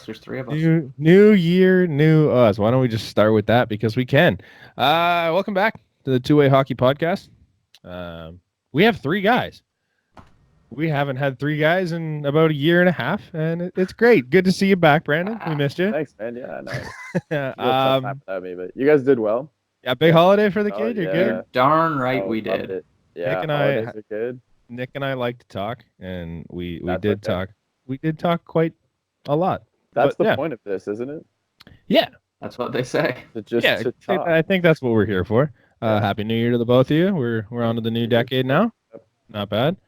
There's 3 of us. New year, new us. Why don't we just start with that because we can. Welcome back to the Two Way Hockey Podcast. We have 3 guys. We haven't had 3 guys in about a year and a half, and it's great. Good to see you back, Brandon. We missed you. Thanks, man. Yeah, I know. Time without me, but you guys did well. Yeah, big holiday for the kid. You're good. You're darn right we did. It. Yeah, Nick and holidays are good. Nick and I like to talk, and we did talk. We did talk quite a lot. That's the point of this, isn't it? Yeah, that's what they say. To talk. I think that's what we're here for. Happy New Year to the both of you. We're on to the new decade now. Not bad.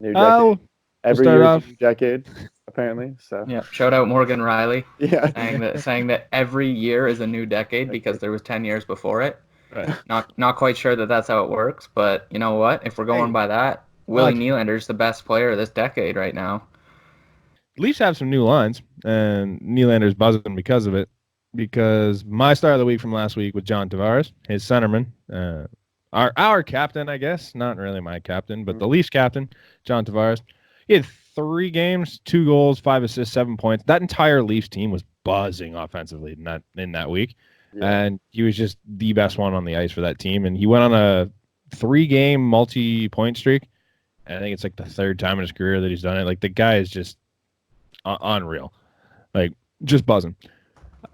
New decade. Every year is a new decade, apparently. So yeah, shout out Morgan Riley. Yeah, saying that every year is a new decade because there was 10 years before it. Right. Not quite sure that that's how it works, but you know what? If we're going by that, Willie Nylander's the best player of this decade right now. Leafs have some new lines, and Nylander's buzzing because of it. Because my star of the week from last week was John Tavares, his centerman, our captain, I guess. Not really my captain, but the Leafs captain, John Tavares. He had 3 games, 2 goals, 5 assists, 7 points. That entire Leafs team was buzzing offensively in that week. Yeah. And he was just the best one on the ice for that team. And he went on a 3-game multi-point streak. And I think it's like the 3rd time in his career that he's done it. Like, the guy is just unreal. Like, just buzzing.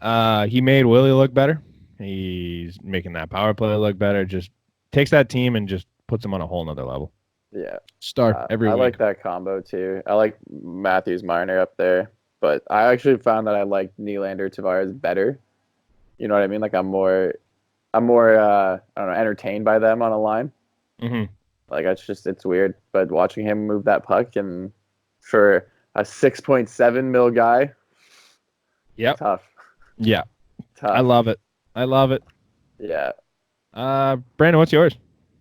He made Willie look better. He's making that power play look better. Just takes that team and just puts them on a whole nother level. Yeah. Star every week. I like that combo, too. I like Matthews Marner up there. But I actually found that I like Nylander Tavares better. You know what I mean? Like I'm more I don't know, entertained by them on a line. Mm-hmm. Like it's weird. But watching him move that puck and for a 6.7 mil guy, tough. Yeah, tough. I love it. Yeah. Brandon, what's yours?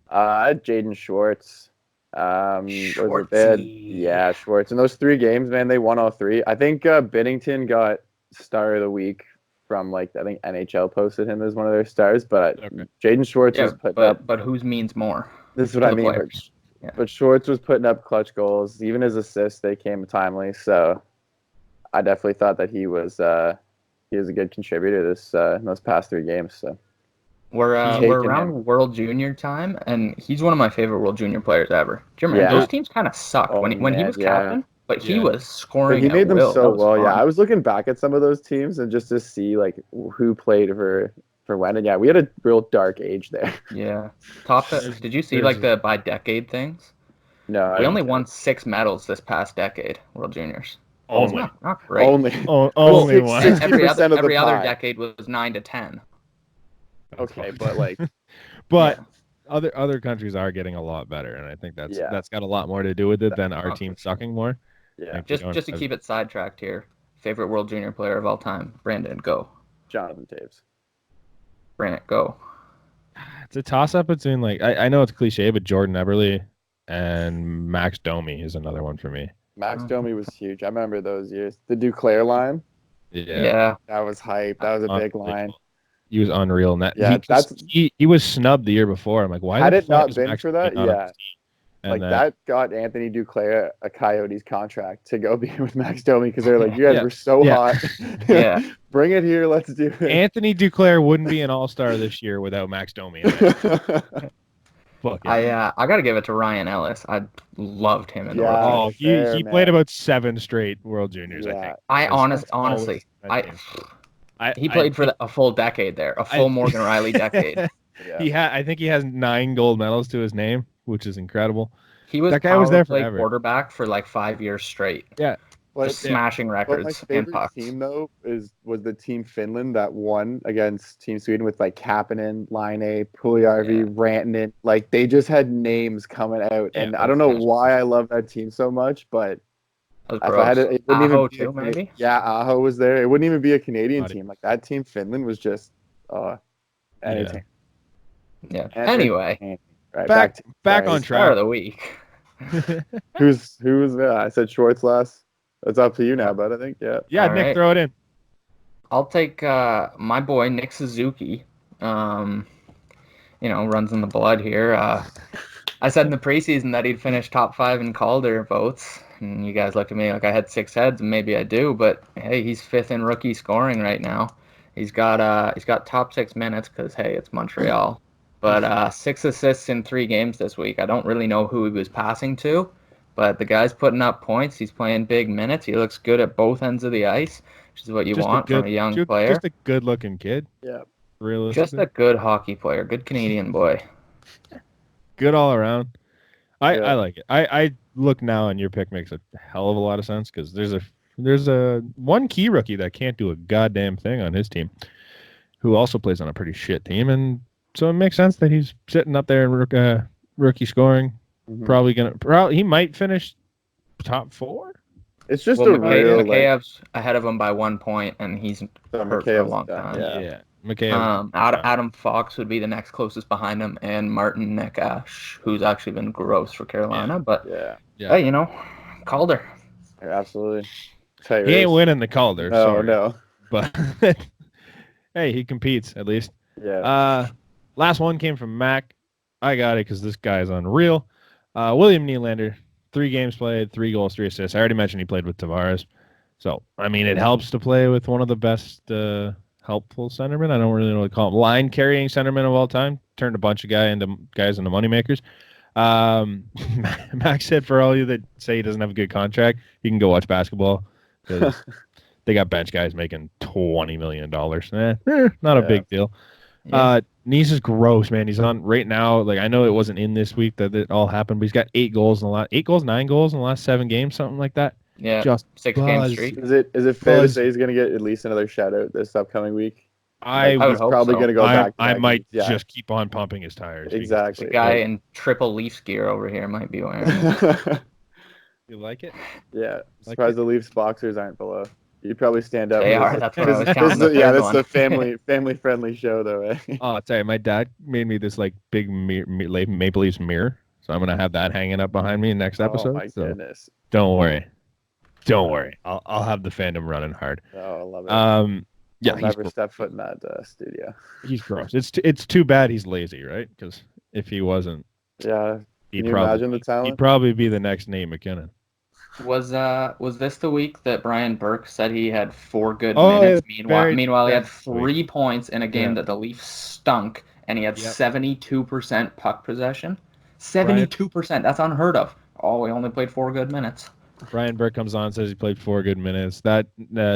I had Jaden Schwartz. Schwartzy. Schwartz. In those 3 games, man, they won all 3. I think Binnington got star of the week from I think NHL posted him as one of their stars, but Jaden Schwartz was putting up. But whose means more? This is what I mean. But Schwartz was putting up clutch goals. Even his assists, they came timely. So I definitely thought that he was a good contributor in those past 3 games. So we're around World Junior time, and he's one of my favorite World Junior players ever. Do you remember those teams kind of sucked when he was captain? But he was scoring. But he made them so well. Fun. Yeah, I was looking back at some of those teams and just to see who played for when. And yeah, we had a real dark age there. Yeah. Did you see the by decade things? No. We only won 6 medals this past decade, World Juniors. Only. Not great. Only one. Every other decade was 9 to 10. Okay, but but other countries are getting a lot better, and I think that's got a lot more to do with it than our team sucking more. Yeah. Just to keep it sidetracked here, favorite World Junior player of all time, Brandon, go. Jonathan Toews. Brandon, go. It's a toss-up between I know it's cliche, but Jordan Eberle and Max Domi is another one for me. Max Domi was huge. I remember those years. The Duclair line. Yeah. That was hype. That was a big line. He was unreal in that. Yeah, he was snubbed the year before. I'm like, why? Had it not been for that, And that got Anthony Duclair a Coyotes contract to go be with Max Domi because they're like, you guys were so hot. Yeah. Bring it here. Let's do it. Anthony Duclair wouldn't be an all-star this year without Max Domi. Fuck yeah. I got to give it to Ryan Ellis. I loved him in the World Juniors. He played about 7 straight World Juniors, yeah. I think. Honestly, he played for a full decade there, a full Morgan Riley decade. Yeah. I think he has 9 gold medals to his name, which is incredible. That guy was there forever. Quarterback for 5 years straight. Yeah. Just smashing records. My favorite team though was the team Finland that won against Team Sweden with Kapanen, Laine, Puljujärvi, Rantanen. They just had names coming out, and I don't know why I love that team so much, but if I had it wouldn't Aho even be maybe. Yeah, Aho was there. It wouldn't even be a Canadian team. That team Finland was just entertaining. Yeah. Anyway, right, back on track. Star of the week. Who was that? I said Schwartz last. It's up to you now, but I think Yeah, all Nick, right. throw it in. I'll take my boy Nick Suzuki. Runs in the blood here. I said in the preseason that he'd finish top 5 in Calder votes, and you guys look at me like I had 6 heads, and maybe I do, but hey, he's 5th in rookie scoring right now. He's got top 6 minutes because hey, it's Montreal. But 6 assists in 3 games this week. I don't really know who he was passing to, but the guy's putting up points. He's playing big minutes. He looks good at both ends of the ice, which is what you want from a young player. Just a good-looking kid. Yeah. Realistically. Just a good hockey player. Good Canadian boy. Good all around. I like it. I look now, and your pick makes a hell of a lot of sense because there's a one key rookie that can't do a goddamn thing on his team, who also plays on a pretty shit team, and so it makes sense that he's sitting up there in rookie scoring. Mm-hmm. He might finish top 4. It's just a real Makheyev's ahead of him by 1 point, and he's hurt for a long time. Yeah. Mikheyev. Adam Fox would be the next closest behind him, and Martin Necas, who's actually been gross for Carolina. But hey, Calder. Yeah, absolutely. He ain't winning the Calder. No. But hey, he competes at least. Yeah. Last one came from Mac. I got it because this guy is unreal. William Nylander, 3 games played, 3 goals, 3 assists. I already mentioned he played with Tavares. So, I mean, it helps to play with one of the best helpful centermen. I don't really know what to call him. Line carrying centerman of all time. Turned a bunch of guys into moneymakers. Max said for all you that say he doesn't have a good contract, you can go watch basketball because they got bench guys making $20 million. Not a big deal. Nice is gross, man. He's on right now. Like I know it wasn't in this week that it all happened, but he's got 9 goals in the last 7 games, something like that. Yeah, just 6 game streak. Is it fair to say he's going to get at least another shout out this upcoming week? I would hope probably going to go back. I might just keep on pumping his tires. Exactly. The guy in triple Leafs gear over here might be wearing it. You like it? Yeah. Surprised the Leafs boxers aren't below. You'd probably stand up. They are. That's what I was counting. That's the family friendly show, though. Eh? Oh, I'll tell you, my dad made me this like big Maple Leafs mirror, so I'm gonna have that hanging up behind me next episode. Oh my goodness! Don't worry. I'll have the fandom running hard. Oh, I love it. Yeah, I'll never step foot in that studio. He's gross. It's too bad he's lazy, right? Because if he wasn't, can you imagine the talent? He'd probably be the next Nate McKinnon. Was this the week that Brian Burke said he had 4 good minutes? Meanwhile, he had 3 points in a game that the Leafs stunk, and he had 72% puck possession. 72%. That's unheard of. Oh, he only played 4 good minutes. Brian Burke comes on, says he played 4 good minutes. That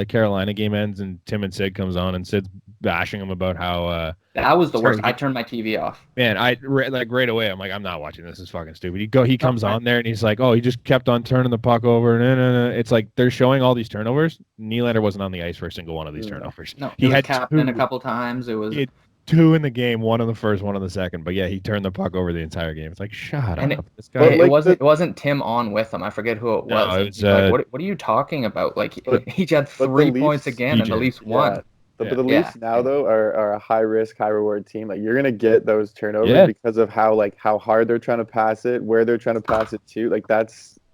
Carolina game ends, and Tim and Sid comes on, and Sid's bashing him about how that was the worst. I turned my TV off. Man, right away, I'm like, I'm not watching this. It's fucking stupid. He comes on there, and he's like, oh, he just kept on turning the puck over. It's like they're showing all these turnovers. Nylander wasn't on the ice for a single one of these turnovers. No, he had captain a couple times. It was 2 in the game, 1 in the first, 1 in the second. But yeah, he turned the puck over the entire game. It's like, shut up. This guy. It wasn't Tim on with him. I forget who it was. No, it was like, what are you talking about? Like he had 3 points again, and the Leafs won. But the Leafs now though are a high risk, high reward team. Like you're gonna get those turnovers because of how hard they're trying to pass it, where they're trying to pass it to. Like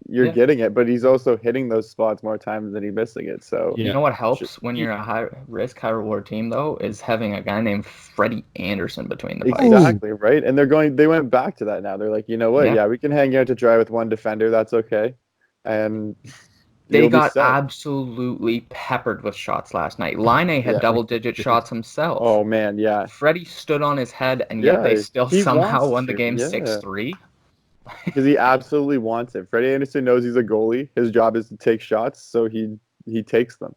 you're getting it, but he's also hitting those spots more times than he's missing it. So you know what helps when you're a high risk, high reward team though is having a guy named Freddie Anderson between the pipes. Exactly, right? And they went back to that now. They're like, you know what? Yeah, we can hang out to dry with 1 defender. That's okay. And they got absolutely peppered with shots last night. Line had double-digit shots himself. Oh, man, yeah. Freddie stood on his head, and yet they still somehow won the game 6-3. Because he absolutely wants it. Freddie Anderson knows he's a goalie. His job is to take shots, so he takes them.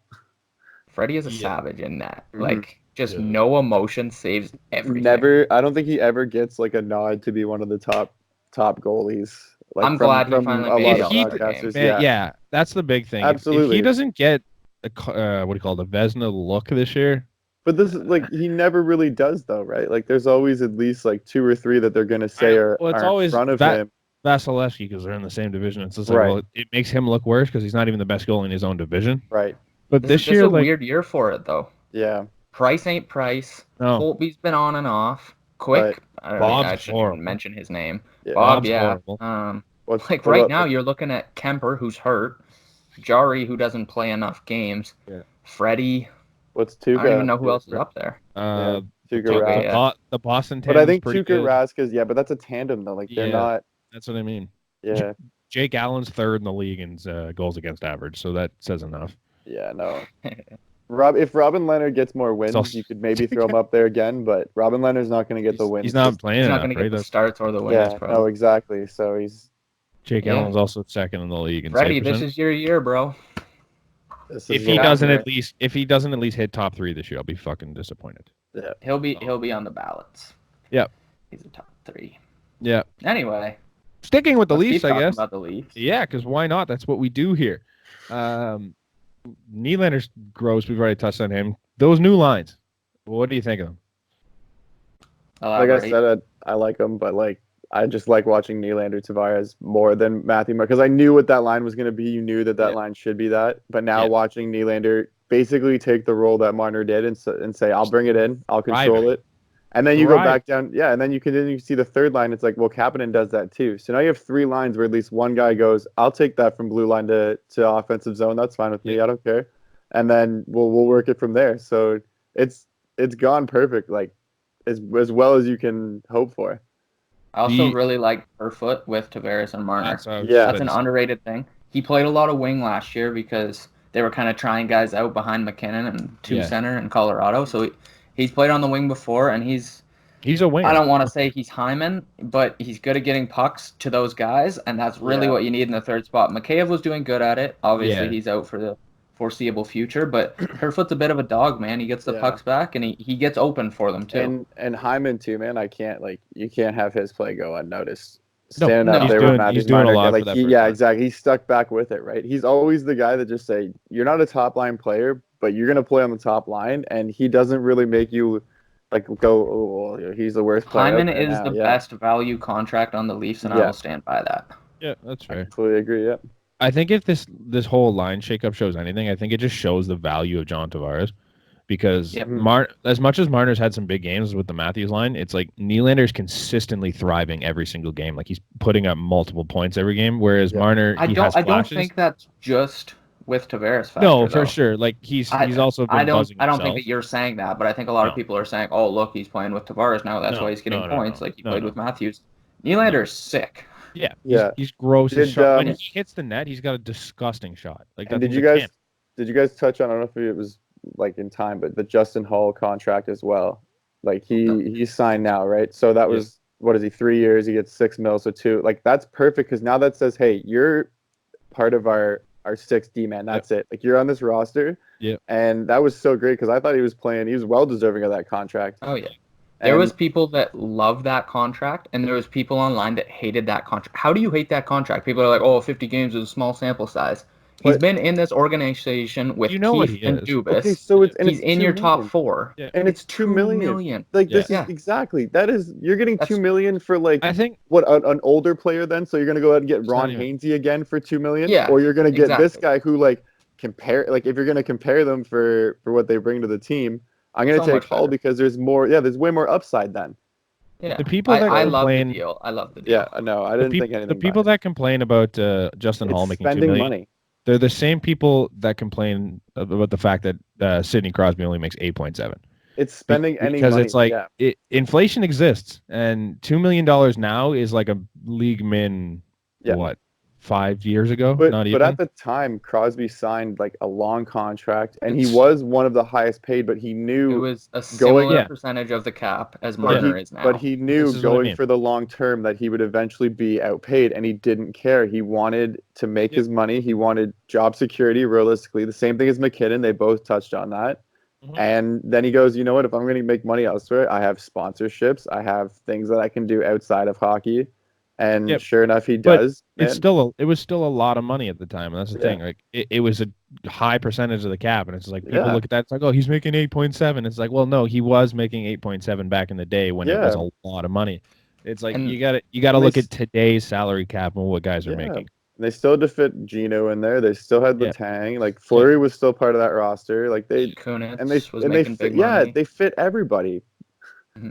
Freddie is a savage in that. Like, just no emotion saves everything. I don't think he ever gets, like, a nod to be one of the top goalies. Like I'm glad he finally made it. Yeah, that's the big thing. Absolutely. If he doesn't get a Vezina look this year. But this is like he never really does though, right? Like there's always at least like 2 or 3 that they're gonna say are in front of him. Vasilevsky, because they're in the same division. It's just like, it makes him look worse because he's not even the best goalie in his own division. Right. But this year, is a weird year for it though. Yeah. Price ain't Price. No. Holtby's been on and off. Quick. I shouldn't even mention his name. Bob, horrible. Right now, you're looking at Kemper, who's hurt. Jari, who doesn't play enough games. Yeah. Freddie. What's Tuukka? I don't even know who else is up there. Tuukka Rask. The Boston tandem. But I think Tuukka Rask is, but that's a tandem though. Like they're not. That's what I mean. Yeah. Jake Allen's third in the league in goals against average, so that says enough. Yeah, no. If Robin Leonard gets more wins, you could maybe throw him up there again, but Robin Leonard's not going to get the wins. He's not playing He's not enough, going to right? get the starts or the wins. Yeah, Probably. no, exactly. So he's Jake Allen's also second in the league in Brady, save this percent. is your year, bro. If he doesn't at least hit top 3 this year, I'll be fucking disappointed. Yeah, he'll be on the ballots. Yep. He's a top 3. Yeah. Anyway, sticking with the Leafs, I guess. About the Leafs. Yeah, because why not? That's what we do here. Nylander's gross. We've already touched on him. Those new lines. What do you think of them? Like I said, I like them, but I just like watching Nylander Tavares more than Matthew because I knew what that line was going to be. You knew that line should be that. But now watching Nylander basically take the role that Marner did and say, I'll bring it in, I'll control it. And then you go back down. Yeah, and then you continue to see the third line. It's like, well, Kapanen does that too. So now you have 3 lines where at least one guy goes, I'll take that from blue line to offensive zone. That's fine with me. I don't care. And then we'll work it from there. So it's gone perfect, as well as you can hope for. I also really like Kerfoot with Tavares and Marner. That's an underrated thing. He played a lot of wing last year because they were kind of trying guys out behind McKinnon and center in Colorado. So he's played on the wing before, and he's a winger. I don't want to say he's Hyman, but he's good at getting pucks to those guys, and that's really what you need in the third spot. Mikheyev was doing good at it. Obviously, he's out for the foreseeable future, but Kerfoot's a bit of a dog, man. He gets the pucks back, and he gets open for them too. And Hyman too, man. You can't have his play go unnoticed. Standing up there with Matthew Marner, exactly. He's stuck back with it, right? He's always the guy that just say, you're not a top line player, but you're gonna play on the top line, and he doesn't really make you go, oh, he's the worst player. Hyman is the best value contract on the Leafs, and I will stand by that. Yeah, that's fair. I completely agree. Yeah. I think if this whole line shakeup shows anything, I think it just shows the value of John Tavares, because as much as Marner's had some big games with the Matthews line, it's like Nylander's consistently thriving every single game. Like he's putting up multiple points every game, whereas Marner I don't think that's just with Tavares factor. No, for sure. Like he's also been buzzing I don't think that you're saying that, but I think a lot of people are saying, "Oh, look, he's playing with Tavares now. That's why he's getting points." Like he played with Matthews. Nylander's sick. Yeah, he's gross. When he hits the net, he's got a disgusting shot. Did you guys touch on? I don't know if it was in time, but the Justin Hall contract as well. He's signed now, right? So that was what is he? 3 years. He gets $6 million, so 2. That's perfect because now that says, hey, you're part of our 6D man. That's it. You're on this roster. Yeah. And that was so great because I thought he was well deserving of that contract. Oh yeah. There was people that loved that contract, and there was people online that hated that contract. How do you hate that contract? People are like, "Oh, 50 games is a small sample size." He's been in this organization with Keith and Dubas. Okay, so he's in your top 4, and it's $2 million. This is exactly that is you're getting $2 million for I think an older player then. So you're gonna go ahead and get Ron Hainsey again for $2 million, or you're gonna get this guy who compare if you're gonna compare them for what they bring to the team. I'm going to take Hall because there's more. Yeah, there's way more upside then. Yeah, the people that I love the deal. I love the deal. Yeah, no, I didn't think anything. The people that complain about Justin Hall making $2 million, money. They're the same people that complain about the fact that Sidney Crosby only makes 8.7. It's spending any because money. It's inflation exists, and $2 million now is like a league min. What? 5 years ago, but at the time, Crosby signed a long contract, and he was one of the highest paid. But he knew it was a similar percentage of the cap as Marner is now. But he knew going for the long term that he would eventually be outpaid, and he didn't care. He wanted to make his money. He wanted job security. Realistically, the same thing as McKinnon. They both touched on that. Mm-hmm. And then he goes, you know what? If I'm going to make money elsewhere, I have sponsorships. I have things that I can do outside of hockey. And sure enough, he does. It was still a lot of money at the time. And that's the thing. It was a high percentage of the cap. And it's like, people look at that. It's like, oh, he's making 8.7. It's like, well, no, he was making 8.7 back in the day when it was a lot of money. It's like, you gotta look at today's salary cap and what guys are making. They still had to fit Gino in there. They still had Letang. Fleury was still part of that roster. They fit everybody. Mm-hmm.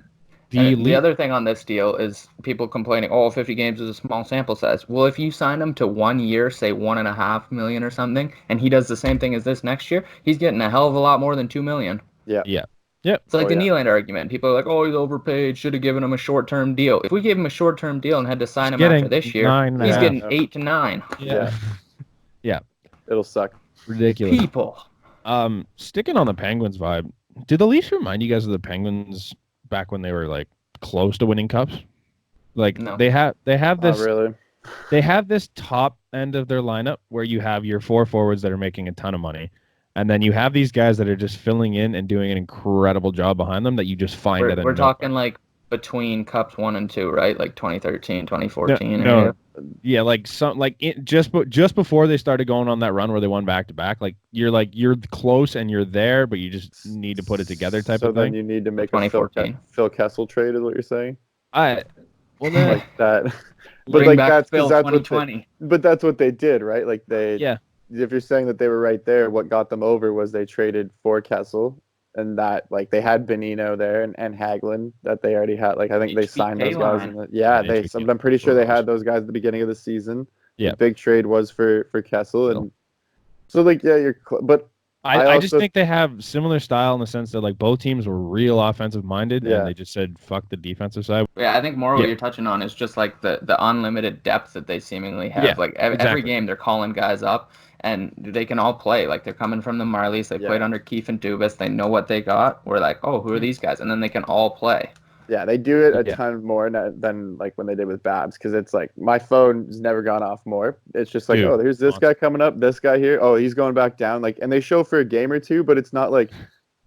The other thing on this deal is people complaining, 50 games is a small sample size. Well, if you sign him to 1 year, say $1.5 million or something, and he does the same thing as this next year, he's getting a hell of a lot more than $2 million. Yeah. Yep. It's like the yeah. Nylander argument. People are like, "Oh, he's overpaid. Should have given him a short-term deal." If we gave him a short-term deal and had to sign He's him after getting this year, 9.5. he's getting Yeah. 8 to 9. Yeah. Yeah. It'll suck. Ridiculous. People. Sticking on the Penguins vibe, do the Leafs remind you guys of the Penguins back when they were like close to winning cups? Like No. they have Not this really. they have this top end of their lineup where you have your 4 forwards that are making a ton of money. And then you have these guys that are just filling in and doing an incredible job behind them that you just find out of We're nowhere. talking like between Cups 1 and 2, right? Like 2013, 2014. No. Yeah, like just before they started going on that run where they won back to back, you're close and you're there, but you just need to put it together type So of then thing. you need to make a 2014. Phil Kessel trade, is what you're saying? Well, then, Like that. But Bring like back that's Phil because that's what 2020. but that's what they did, right? Like yeah, if you're saying that they were right there, what got them over was they traded for Kessel, and that like they had Benino there and Hagelin that they already had. Like I think they signed those guys. line. I'm pretty sure they had those guys at the beginning of the season. Yeah. The big trade was for Kessel, and so like but I just think they have similar style in the sense that like both teams were real offensive minded and they just said fuck the defensive side. Yeah, I think more what you're touching on is just like the unlimited depth that they seemingly have. Yeah, like every exactly. game they're calling guys up and they can all play. Like they're coming from the Marlies, they played under Keefe and Dubas, they know what they got. We're like, oh, who are these guys? And then they can all play. Yeah, they do it a ton more than like when they did with Babs, because it's like my phone's never gone off more. It's just like, oh, here's this guy coming up, this guy here, oh, he's going back down. Like, and they show for a game or two, but it's not like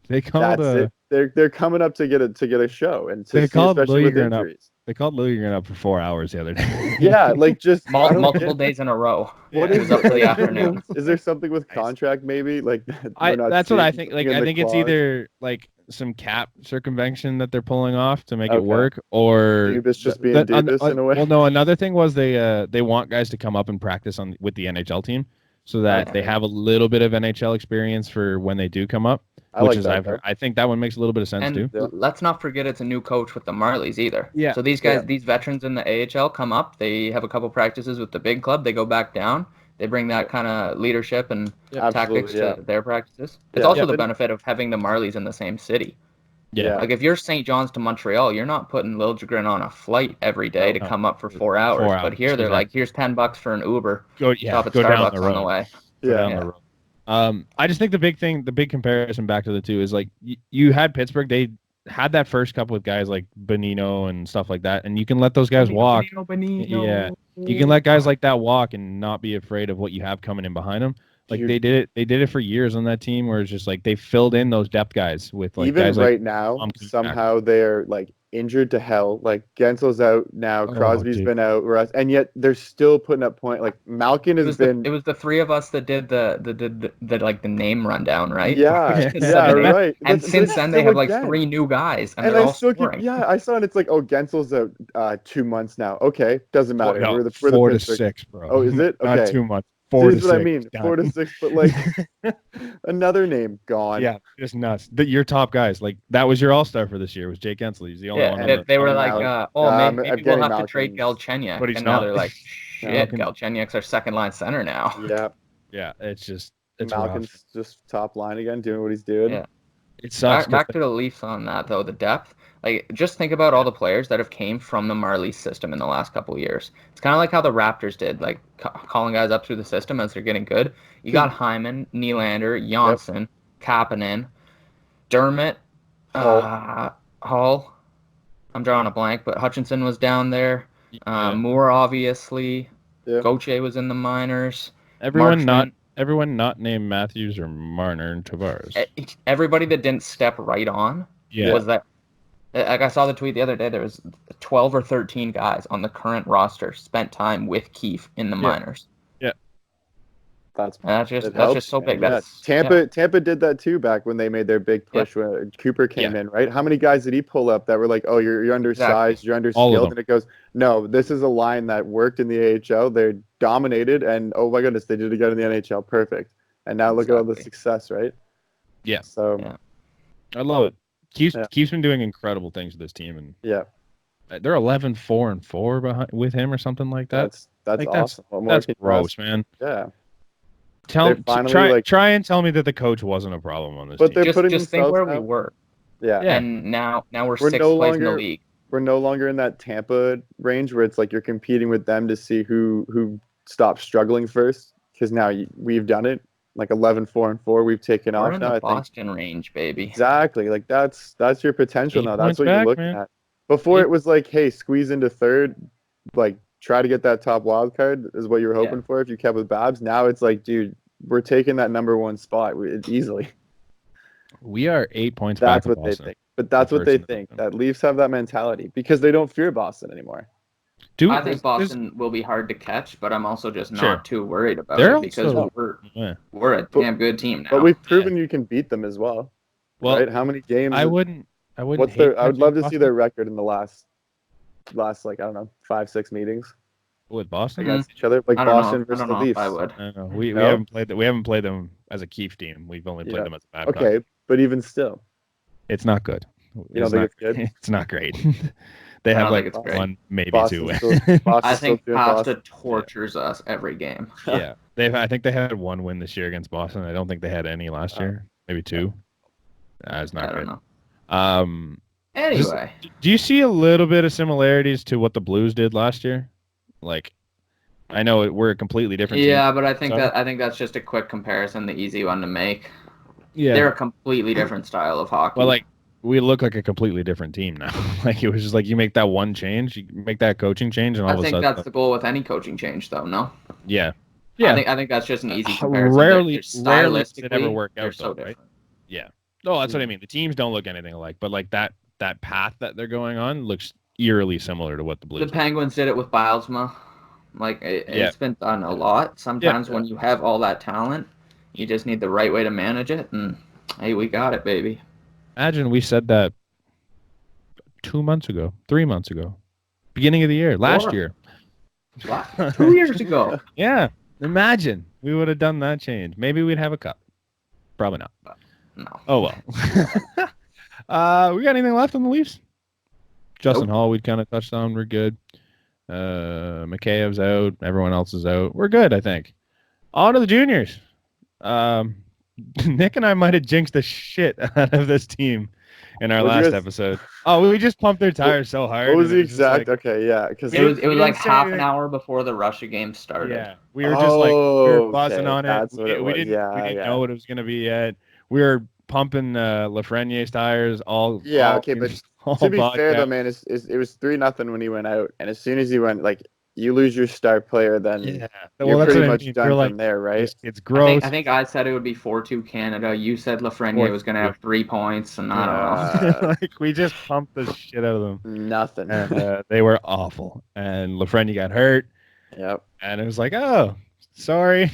they called it. They're coming up to get a show, and they called Liljegren up. They called Liljegren up for 4 hours the other day. Yeah, like just multiple days in a row. What is up to the afternoon? Is there something with contract maybe? Like that's what I think. Like I think it's either like some cap circumvention that they're pulling off to make it work, or Dubas just being Dubas in a way. Well, no. Another thing was they want guys to come up and practice with the NHL team so that they have a little bit of NHL experience for when they do come up. I think that one makes a little bit of sense too. Let's not forget it's a new coach with the Marlies either. Yeah. So these guys, these veterans in the AHL come up. They have a couple practices with the big club. They go back down. They bring that kind of leadership and tactics to their practices. It's also the benefit of having the Marlies in the same city. Yeah. Like if you're St. John's to Montreal, you're not putting Liljegren on a flight every day to come up for 4 hours. But here they're like, here's $10 for an Uber. Stop at Starbucks on the way. Down the road. I just think the big comparison back to the two is like you had Pittsburgh. They had that first cup with guys like Benino and stuff like that, and you can let those guys walk. Benino. Yeah, you can let guys like that walk and not be afraid of what you have coming in behind them. Like they did it for years on that team, where it's just like they filled in those depth guys with like even guys right like, now. Somehow they're like injured to hell. Like Guentzel's out now, Crosby's been out, and yet they're still putting up point. Like Malkin has been. It was the three of us that did the like the name rundown, right? Yeah, right. And since then they have like 3 new guys, and they're all scoring. I saw it. It's like, oh, Guentzel's out 2 months now. Okay, doesn't matter. No, we're 4 to 6, bro. Oh, is it? Okay. Not 2 months. 4 to 6. What I mean. 4 to 6, but like another name gone. Yeah, just nuts. Your top guys, like that was your all-star for this year, was Jake Guentzel. He's the only one. Yeah, they were like, maybe we'll have to trade Galchenyuk. But he's and not. now they're like, shit, Galchenyuk's our second line center now. Yeah, it's Malkin's rough. Just top line again, doing what he's doing. Yeah. It sucks. Back to the Leafs on that though, the depth. Like, just think about all the players that have came from the Marlies system in the last couple of years. It's kind of like how the Raptors did, like calling guys up through the system as they're getting good. You got Hyman, Nylander, Janssen, Kapanen, Dermott, Hull. I'm drawing a blank, but Hutchinson was down there. Moore, obviously. Gauthier was in the minors. Everyone not named Matthews or Marner and Tavares. Everybody that didn't step right on was that. Like I saw the tweet the other day, there was 12 or 13 guys on the current roster spent time with Keefe in the minors. Yeah. That's just so big. Tampa did that too back when they made their big push when Cooper came in, right? How many guys did he pull up that were like, oh, you're undersized, you're underskilled, and it goes, no, this is a line that worked in the AHL. They're dominated, and oh my goodness, they did it again in the NHL, perfect. And now look at all the success, right? Yeah. So I love it. Keith's been doing incredible things with this team, and they're 11-4-4 behind with him or something like that. That's awesome. That's gross, man. Yeah. Try and tell me that the coach wasn't a problem on this team. They're putting just think where we were. Yeah. And now we're We're sixth no place in the longer league. we're no longer in that Tampa range where it's like you're competing with them to see who stops struggling first. Because now we've done it. Like 11-4-4, we've taken We're off in now. the I think Boston range, baby. exactly. Like that's your potential 8 now. That's points what you're back, looking man. at. Before 8 it was like, hey, squeeze into third, like try to get that top wild card is what you were hoping for if you kept with Babs. Now it's like, dude, we're taking that number one spot easily. We are 8 points That's back of what they Boston. think. But that's what first they in the think. division. That Leafs have that mentality because they don't fear Boston anymore. I think Boston will be hard to catch, but I'm also just Sure. not too worried about They're it because also- we're a damn good team now. But we've proven you can beat them as well. Well, right? How many games? I wouldn't. What's hate their? I would catching love to see Boston their record in the last like I don't know 5-6 meetings with Boston. against each other, like I don't Boston know. I versus don't the know Leafs. if I would. I don't know. We No? haven't played that. We haven't played them as a Keefe team. We've only played them as a Babcock. Okay, but even still, It's not good. you don't think it's good? It's not great. They I have don't like think it's great. one, maybe Boston two. still- I Boston's think still doing Pasta Boston. tortures us every game. Yeah, I think they had one win this year against Boston. I don't think they had any last year. Maybe two. It's not I great. don't know. Anyway, Do you see a little bit of similarities to what the Blues did last year? Like, I know we're a completely different team. yeah, but I think that's just a quick comparison, the easy one to make. Yeah, They're a completely different style of hockey. well, like we look like a completely different team now. Like it was just like you make that one change, you make that coaching change, and all I of a think sudden, that's the goal with any coaching change, though. No. yeah. I think that's just an easy comparison. Rarely does stylistically, it ever work they're out, so though, different. right? Yeah. No, that's what I mean. The teams don't look anything alike, but like that path that they're going on looks eerily similar to what the Blues. The Penguins did it with Bilesma. Like it's been done a lot. Sometimes when you have all that talent, you just need the right way to manage it. And hey, we got it, baby. Imagine we said that 2 months ago, 3 months ago, beginning of the year, last year. What? 2 years ago. Yeah. Imagine we would have done that change. Maybe we'd have a cup. Probably not. No. Oh well. We got anything left on the Leafs? Justin Hall, we'd kind of touched on. We're good. Mikheyev's out. Everyone else is out. We're good, I think. On to the juniors. Nick and I might have jinxed the shit out of this team in our last episode. Oh, we just pumped their tires so hard. What was the exact? Okay, yeah, because it was like half an hour before the Russia game started. Yeah, we were just like we were buzzing on it. That's what it was. We didn't know what it was going to be yet. We were pumping Lafreniere's tires all. Yeah, okay, but to be fair though, man, it was 3-0 when he went out, and as soon as he went, like you lose your star player, then you're pretty much done from there, right? It's gross. I think I said it would be 4-2 Canada. You said Lafreniere was going to have 3 points, and I don't know. Like we just pumped the shit out of them. Nothing. And they were awful. And Lafreniere got hurt. Yep. And it was like, oh, sorry,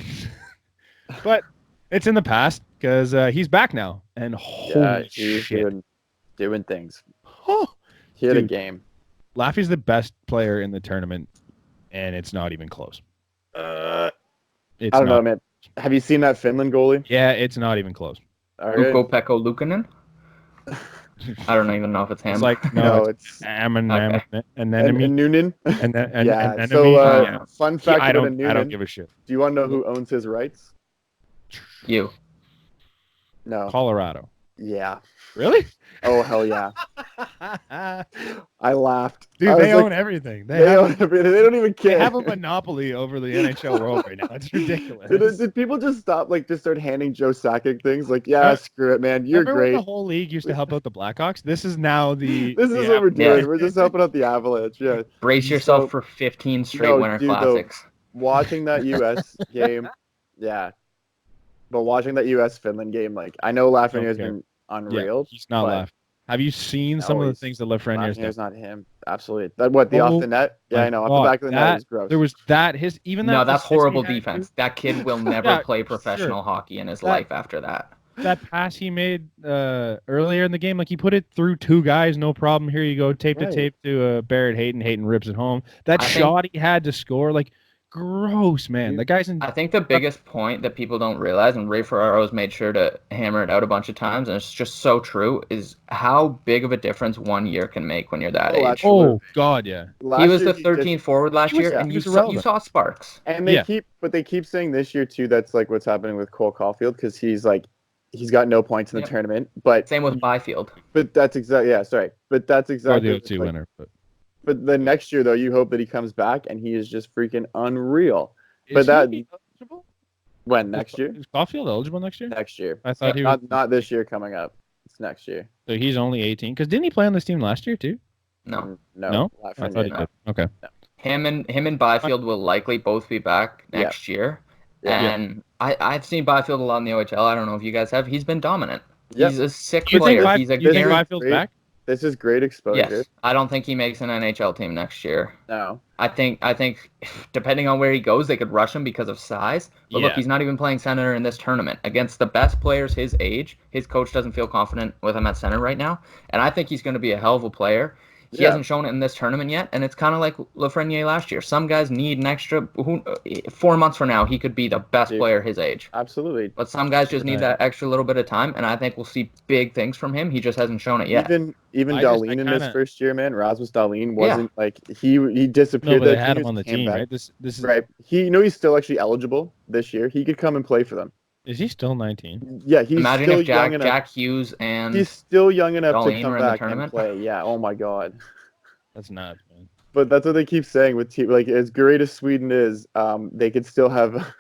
but it's in the past because he's back now. And holy he's shit, doing things. Oh, he had a game. Laffy's the best player in the tournament, and it's not even close. I don't know, man. Have you seen that Finland goalie? Yeah, it's not even close. Ukko-Pekka Luukkonen? I don't even know if it's him. It's like it's Noonan. Yeah. So fun fact about Noonan. I don't give a shit. Do you want to know who owns his rights? You. No. Colorado. Yeah. Really? Oh hell yeah! I laughed. Dude, they own everything. They own everything. They don't even care. They have a monopoly over the NHL world right now. It's ridiculous. Did people just start handing Joe Sakic things? Like, yeah, screw it, man. You're great. The whole league used to help out the Blackhawks. This is now the. This is what we're doing. We're just helping out the Avalanche. Yeah. Brace yourself for 15 straight Winter Classics. Watching that U.S. game, yeah. But watching that U.S. Finland game, like I know Lafreniere's been unreal. Yeah, he's not laughing. Have you seen some of the things that Lafreniere's done? Lafreniere's not him. Absolutely. The off the net? Yeah, I know. Off the back of the net is gross. There was that. No, that's horrible defense. That kid will never play professional hockey in his life after that. That pass he made earlier in the game, like he put it through 2 guys, no problem. Here you go, tape to tape to Barrett Hayton. Hayton rips it home. That shot he had to score, like, gross, man. The guy's in. I think the biggest point that people don't realize, and Ray Ferraro's made sure to hammer it out a bunch of times, and it's just so true, is how big of a difference 1 year can make when you're that age. Oh God, yeah. He was the 13th forward last year, and you saw sparks. And they keep saying this year too. That's like what's happening with Cole Caulfield because he's like he's got no points in the tournament. But same with Byfield. But that's exactly But that's exactly the O2 winner. But the next year though, you hope that he comes back and he is just freaking unreal. Is he eligible? When next year? Is Caulfield eligible next year? Next year. I thought he was not this year coming up. It's next year. So he's only 18. Because didn't he play on this team last year too? No. I thought he did. Okay. No. Him and Byfield will likely both be back next year. Yeah. And I've seen Byfield a lot in the OHL. I don't know if you guys have. He's been dominant. Yep. He's a sick You player. think, He's a you think Byfield's back? This is great exposure. Yes. I don't think he makes an NHL team next year. No. I think depending on where he goes, they could rush him because of size. But look, he's not even playing center in this tournament. Against the best players his age, his coach doesn't feel confident with him at center right now. And I think he's going to be a hell of a player. He hasn't shown it in this tournament yet, and it's kind of like Lafreniere last year. Some guys need an extra 4 months from now, he could be the best player his age. Absolutely. But some guys just need that extra little bit of time, and I think we'll see big things from him. He just hasn't shown it yet. Even Dahlin in his first year, man, Rasmus Dahlin wasn't like he disappeared. No, but they had him on the team, right? This is right. He's still actually eligible this year. He could come and play for them. Is he still 19? Yeah, he's Imagine still if young enough. Jack Hughes and He's still young enough Dahlin to come were in the back and tournament. play. Yeah. Oh my God. That's nuts, man. But that's what they keep saying with team. Like as great as Sweden is, they could still have.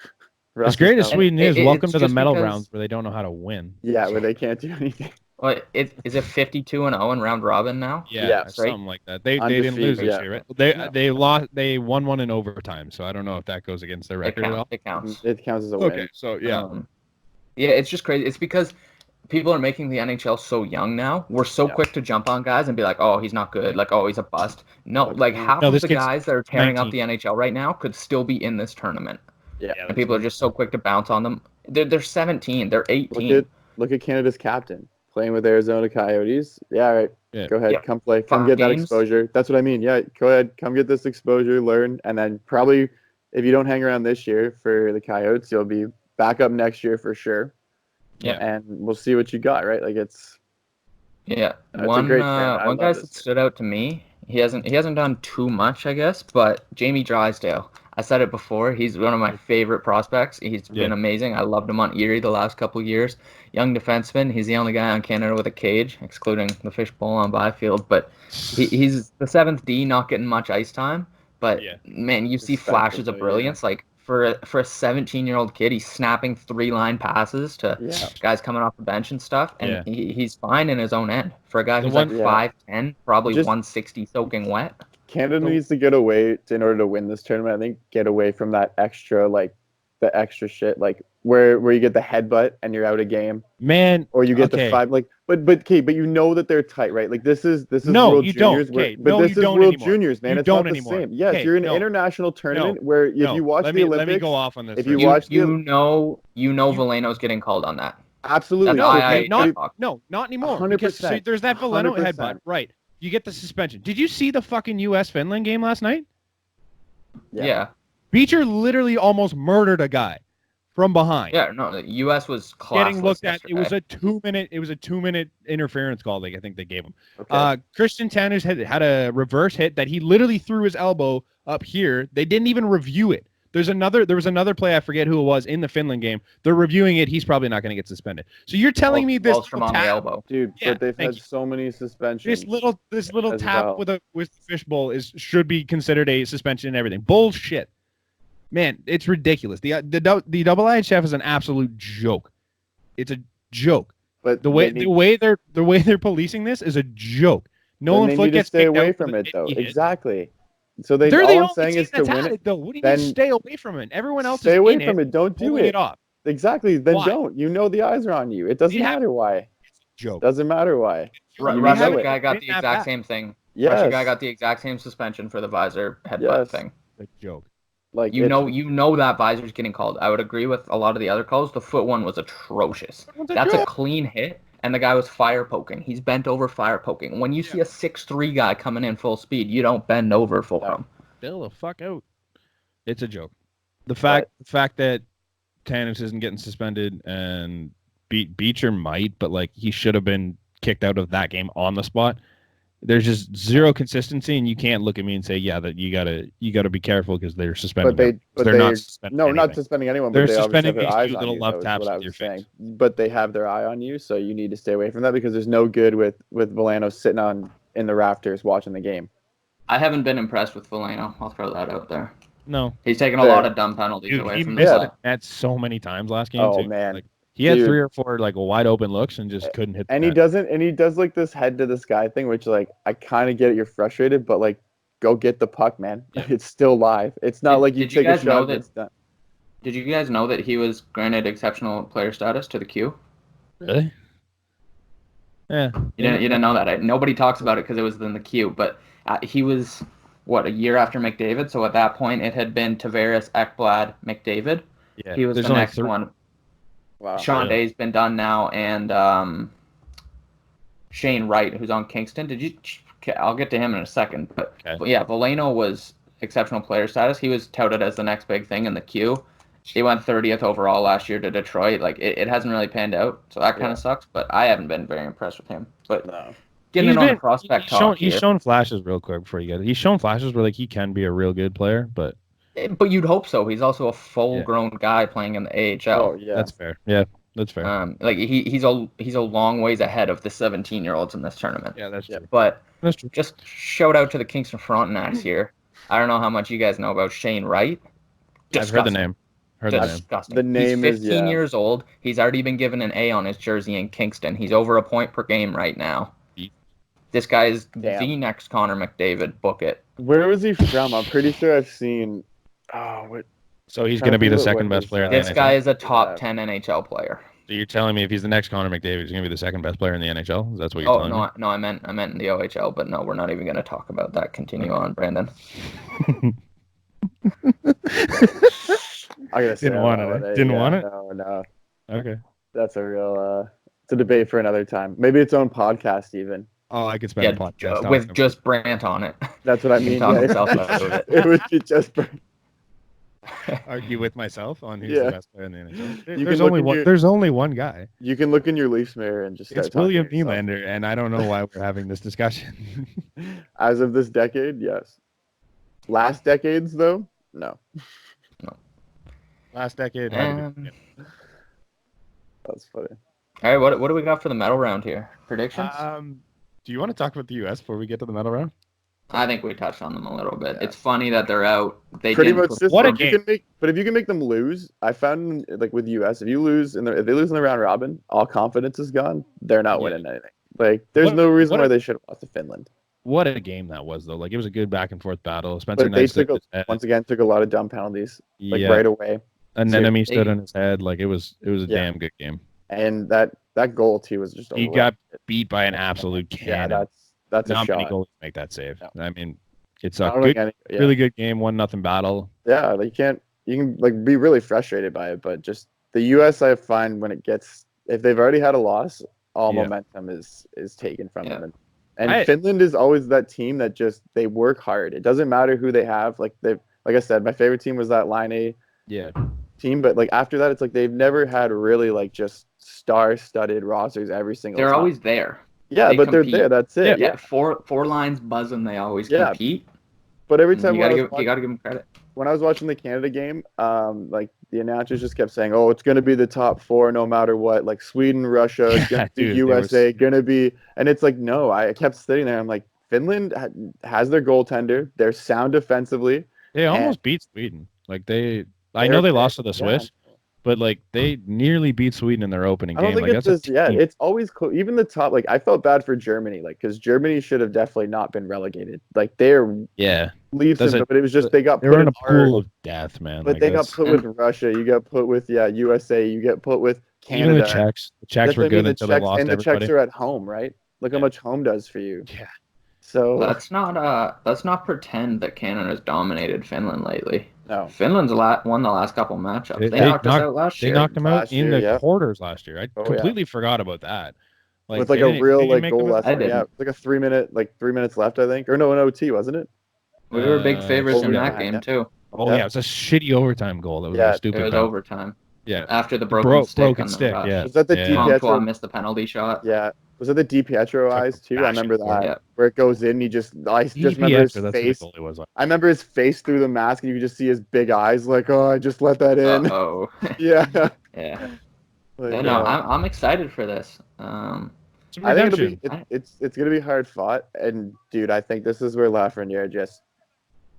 As great as Sweden is, welcome to the medal because, rounds where they don't know how to win. Yeah, where they can't do anything. What is it 52-0 in round robin now? Yeah, something like that. They didn't lose this year, right? They lost. They won one in overtime. So I don't know if that goes against their record at all. It counts. It counts as a win. Okay, so yeah. Yeah, it's just crazy. It's because people are making the NHL so young now. We're so quick to jump on guys and be like, oh, he's not good. Like, oh, he's a bust. No, like half of the guys that are tearing up the NHL right now could still be in this tournament. Yeah. And people are just so quick to bounce on them. They're 17. They're 18. Look at Canada's captain playing with Arizona Coyotes. Yeah, all right. Yeah. Go ahead. Come play. Come get that exposure. That's what I mean. Yeah, go ahead. Come get this exposure, learn. And then probably if you don't hang around this year for the Coyotes, you'll be back up next year for sure. Yeah. And we'll see what you got, right? Like it's one guy that stood out to me. He hasn't done too much, I guess, but Jamie Drysdale. I said it before. He's one of my favorite prospects. He's been amazing. I loved him on Erie the last couple of years. Young defenseman. He's the only guy on Canada with a cage, excluding the fishbowl on Byfield. But he's the 7th D, not getting much ice time. But man, you see flashes of brilliance. Like for a 17-year-old kid, he's snapping 3-line passes to guys coming off the bench and stuff. And he's fine in his own end. For a guy who's like 5'10", probably 160 soaking wet. Canada needs to get away in order to win this tournament. I think get away from that extra, like the extra shit, like where you get the headbutt and you're out of game, man, or you get the 5. Like, but you know that they're tight, right? Like this is World Juniors, but this is World Juniors, man. It's not the same. Yes, you're in an international tournament where if you watch the Olympics, let me go off on this. If you watch, Veleno's getting called on that. Absolutely, not anymore. 100%. There's that Veleno headbutt, right? You get the suspension. Did you see the fucking U.S.-Finland game last night? Yeah. Beecher literally almost murdered a guy from behind. Yeah, no, the U.S. was classless getting looked at. yesterday. It was a 2-minute interference call. I think they gave him. Okay. Christian Tanner's had a reverse hit that he literally threw his elbow up here. They didn't even review it. There was another play, I forget who it was, in the Finland game. They're reviewing it. He's probably not going to get suspended. So you're telling me this from on the elbow, dude? But they've had so many suspensions. This little tap with the fishbowl should be considered a suspension and everything. Bullshit, man. It's ridiculous. The IHF is an absolute joke. It's a joke. But the way they're policing this is a joke. Nolan Foote gets stay away from it though. Exactly. So they're the all only I'm saying is to win it. Though. What do you mean stay away from it? Everyone else stay is away from it. Don't do it. Off. Exactly. Then don't. You know the eyes are on you. It doesn't matter why. It's a joke. Doesn't matter why. Russia guy got the exact same thing. Yes. Russia guy got the exact same suspension for the visor headbutt thing. It's a joke. Like you know that visor's getting called. I would agree with a lot of the other calls. The foot one was atrocious. That's a clean hit. And the guy was fire poking. He's bent over fire poking. When you see a 6'3" guy coming in full speed, you don't bend over for him. Bail the fuck out. It's a joke. The fact that Tanis isn't getting suspended and Beecher might, but like he should have been kicked out of that game on the spot. there's just zero consistency, and you can't look at me and say, yeah, that you gotta be careful because they're suspending. They're not suspending. No, anything. not suspending anyone. They're but they obviously suspending have their these eyes cute on little you. love Though, is taps what I with your was face. saying. But they have their eye on you, so you need to stay away from that because there's no good with Veleno sitting in the rafters watching the game. I haven't been impressed with Veleno. I'll throw that out there. No, he's taken a lot of dumb penalties away from the missed net so many times last game. Oh too. man. Like, he had 3 or 4 like wide open looks and just couldn't hit. And he does like this head to the sky thing, which like I kind of get it. You're frustrated, but like go get the puck, man. Yeah. It's still live. It's not like you take a shot. Did you guys know that he was granted exceptional player status to the Q? Really? Yeah. You didn't know that. Right? Nobody talks about it because it was in the Q, but he was a year after McDavid. So at that point, it had been Tavares, Ekblad, McDavid. Yeah. He was the next one. Wow. Sean Day's been done now, and Shane Wright, who's on Kingston. I'll get to him in a second, but yeah, Veleno was exceptional player status. He was touted as the next big thing in the queue. He went 30th overall last year to Detroit. Like it hasn't really panned out, so that kind of sucks. But I haven't been very impressed with him. But getting on the prospect talk, he's shown flashes real quick before you get it. He's shown flashes where like he can be a real good player, but you'd hope so. He's also a full-grown guy playing in the AHL. Oh yeah, that's fair. Yeah, that's fair. Like he's a long ways ahead of the 17-year-olds in this tournament. Yeah, that's true. But just shout out to the Kingston Frontenacs here. I don't know how much you guys know about Shane Wright. I've heard the name. Disgusting. The name He's 15 years old. He's already been given an A on his jersey in Kingston. He's over a point per game right now. This guy is the next Connor McDavid. Book it. Where was he from? I'm pretty sure I've seen. So he's going to be the second best player in the NHL? This guy is a top 10 NHL player. So you're telling me if he's the next Connor McDavid, he's going to be the second best player in the NHL? That's what you're telling me? No, I meant in the OHL, but no, we're not even going to talk about that. Continue on, Brandon. I gotta say, didn't want it. No. Okay. That's a real. It's a debate for another time. Maybe its own podcast, even. Oh, I could spend a podcast with just Brant on it. That's what I mean. It would be just Brant. Argue with myself on who's the best player in the NHL. There's only one guy. You can look in your Leafs mirror and just. It's William Nylander, and I don't know why we're having this discussion. As of this decade, yes. Last decades, though, no. Last decade. That's funny. All right, what do we got for the medal round here? Predictions? Do you want to talk about the U.S. before we get to the medal round? I think we touched on them a little bit. Yeah. It's funny that they're out. They pretty much just what a game. But if you can make them lose, I found like with the U.S. if they lose in the round robin, all confidence is gone. They're not winning anything. Like there's no reason why they should have lost to Finland. What a game that was, though. Like it was a good back and forth battle. Spencer Knight once again took a lot of dumb penalties, right away. An enemy stood on his head. Like it was a damn good game. And that goal too was just. He got beat by an absolute cannon. Yeah, that's not a shot. Many goals make that save. No. I mean, it's a really good game. 1-0 battle. Yeah, like you can like be really frustrated by it, but just the U.S. I find when if they've already had a loss, all momentum is taken from them. And Finland is always that team that they work hard. It doesn't matter who they have. Like I said, my favorite team was that Line A team, but like after that, it's like they've never had really like just star-studded rosters every single time. They're always there. Yeah, but compete. They're there. That's it. Yeah, four lines buzzing. They always compete. But every time you gotta give them credit. When I was watching the Canada game, like the announcers just kept saying, "Oh, it's going to be the top 4 no matter what." Like Sweden, Russia, USA, going to be, and it's like no. I kept sitting there. I'm like, Finland has their goaltender. They're sound defensively. They almost beat Sweden. Like I know they lost to the Swiss. But like they nearly beat Sweden in their opening game. I don't think it's it's always close. Even the top, like I felt bad for Germany, like because Germany should have definitely not been relegated. Like they're leaps, but it was just they got put in a pool of death, man. But they got put with Russia. You got put with USA. You get put with Canada. Even the Czechs. The Czechs were good until they lost everybody. And the Czechs are at home, right? Look how much home does for you. Yeah. So let's not pretend that Canada's dominated Finland lately. No. Finland's won the last couple matchups. They knocked us out last year. They knocked them out in the quarters last year. I completely forgot about that. Like, with like a real like goal left. Yeah, like a 3 minutes left, I think. Or no, an OT, wasn't it? We were big favorites in that game too. Oh yeah, it was a shitty overtime goal. That was a stupid. It was overtime. Yeah. After the broken stick. Yeah. Was that the Comtois missed the penalty shot. Yeah. Was it the DiPietro eyes too? I remember that Yeah. where it goes in. I just remember his face. That's what the goalie was like. I remember his face through the mask, and you could just see his big eyes. Like, oh, I just let that in. Oh. Yeah. Yeah. Like, No, I'm excited for this. I think it's gonna be hard fought, and dude, I think this is where Lafreniere just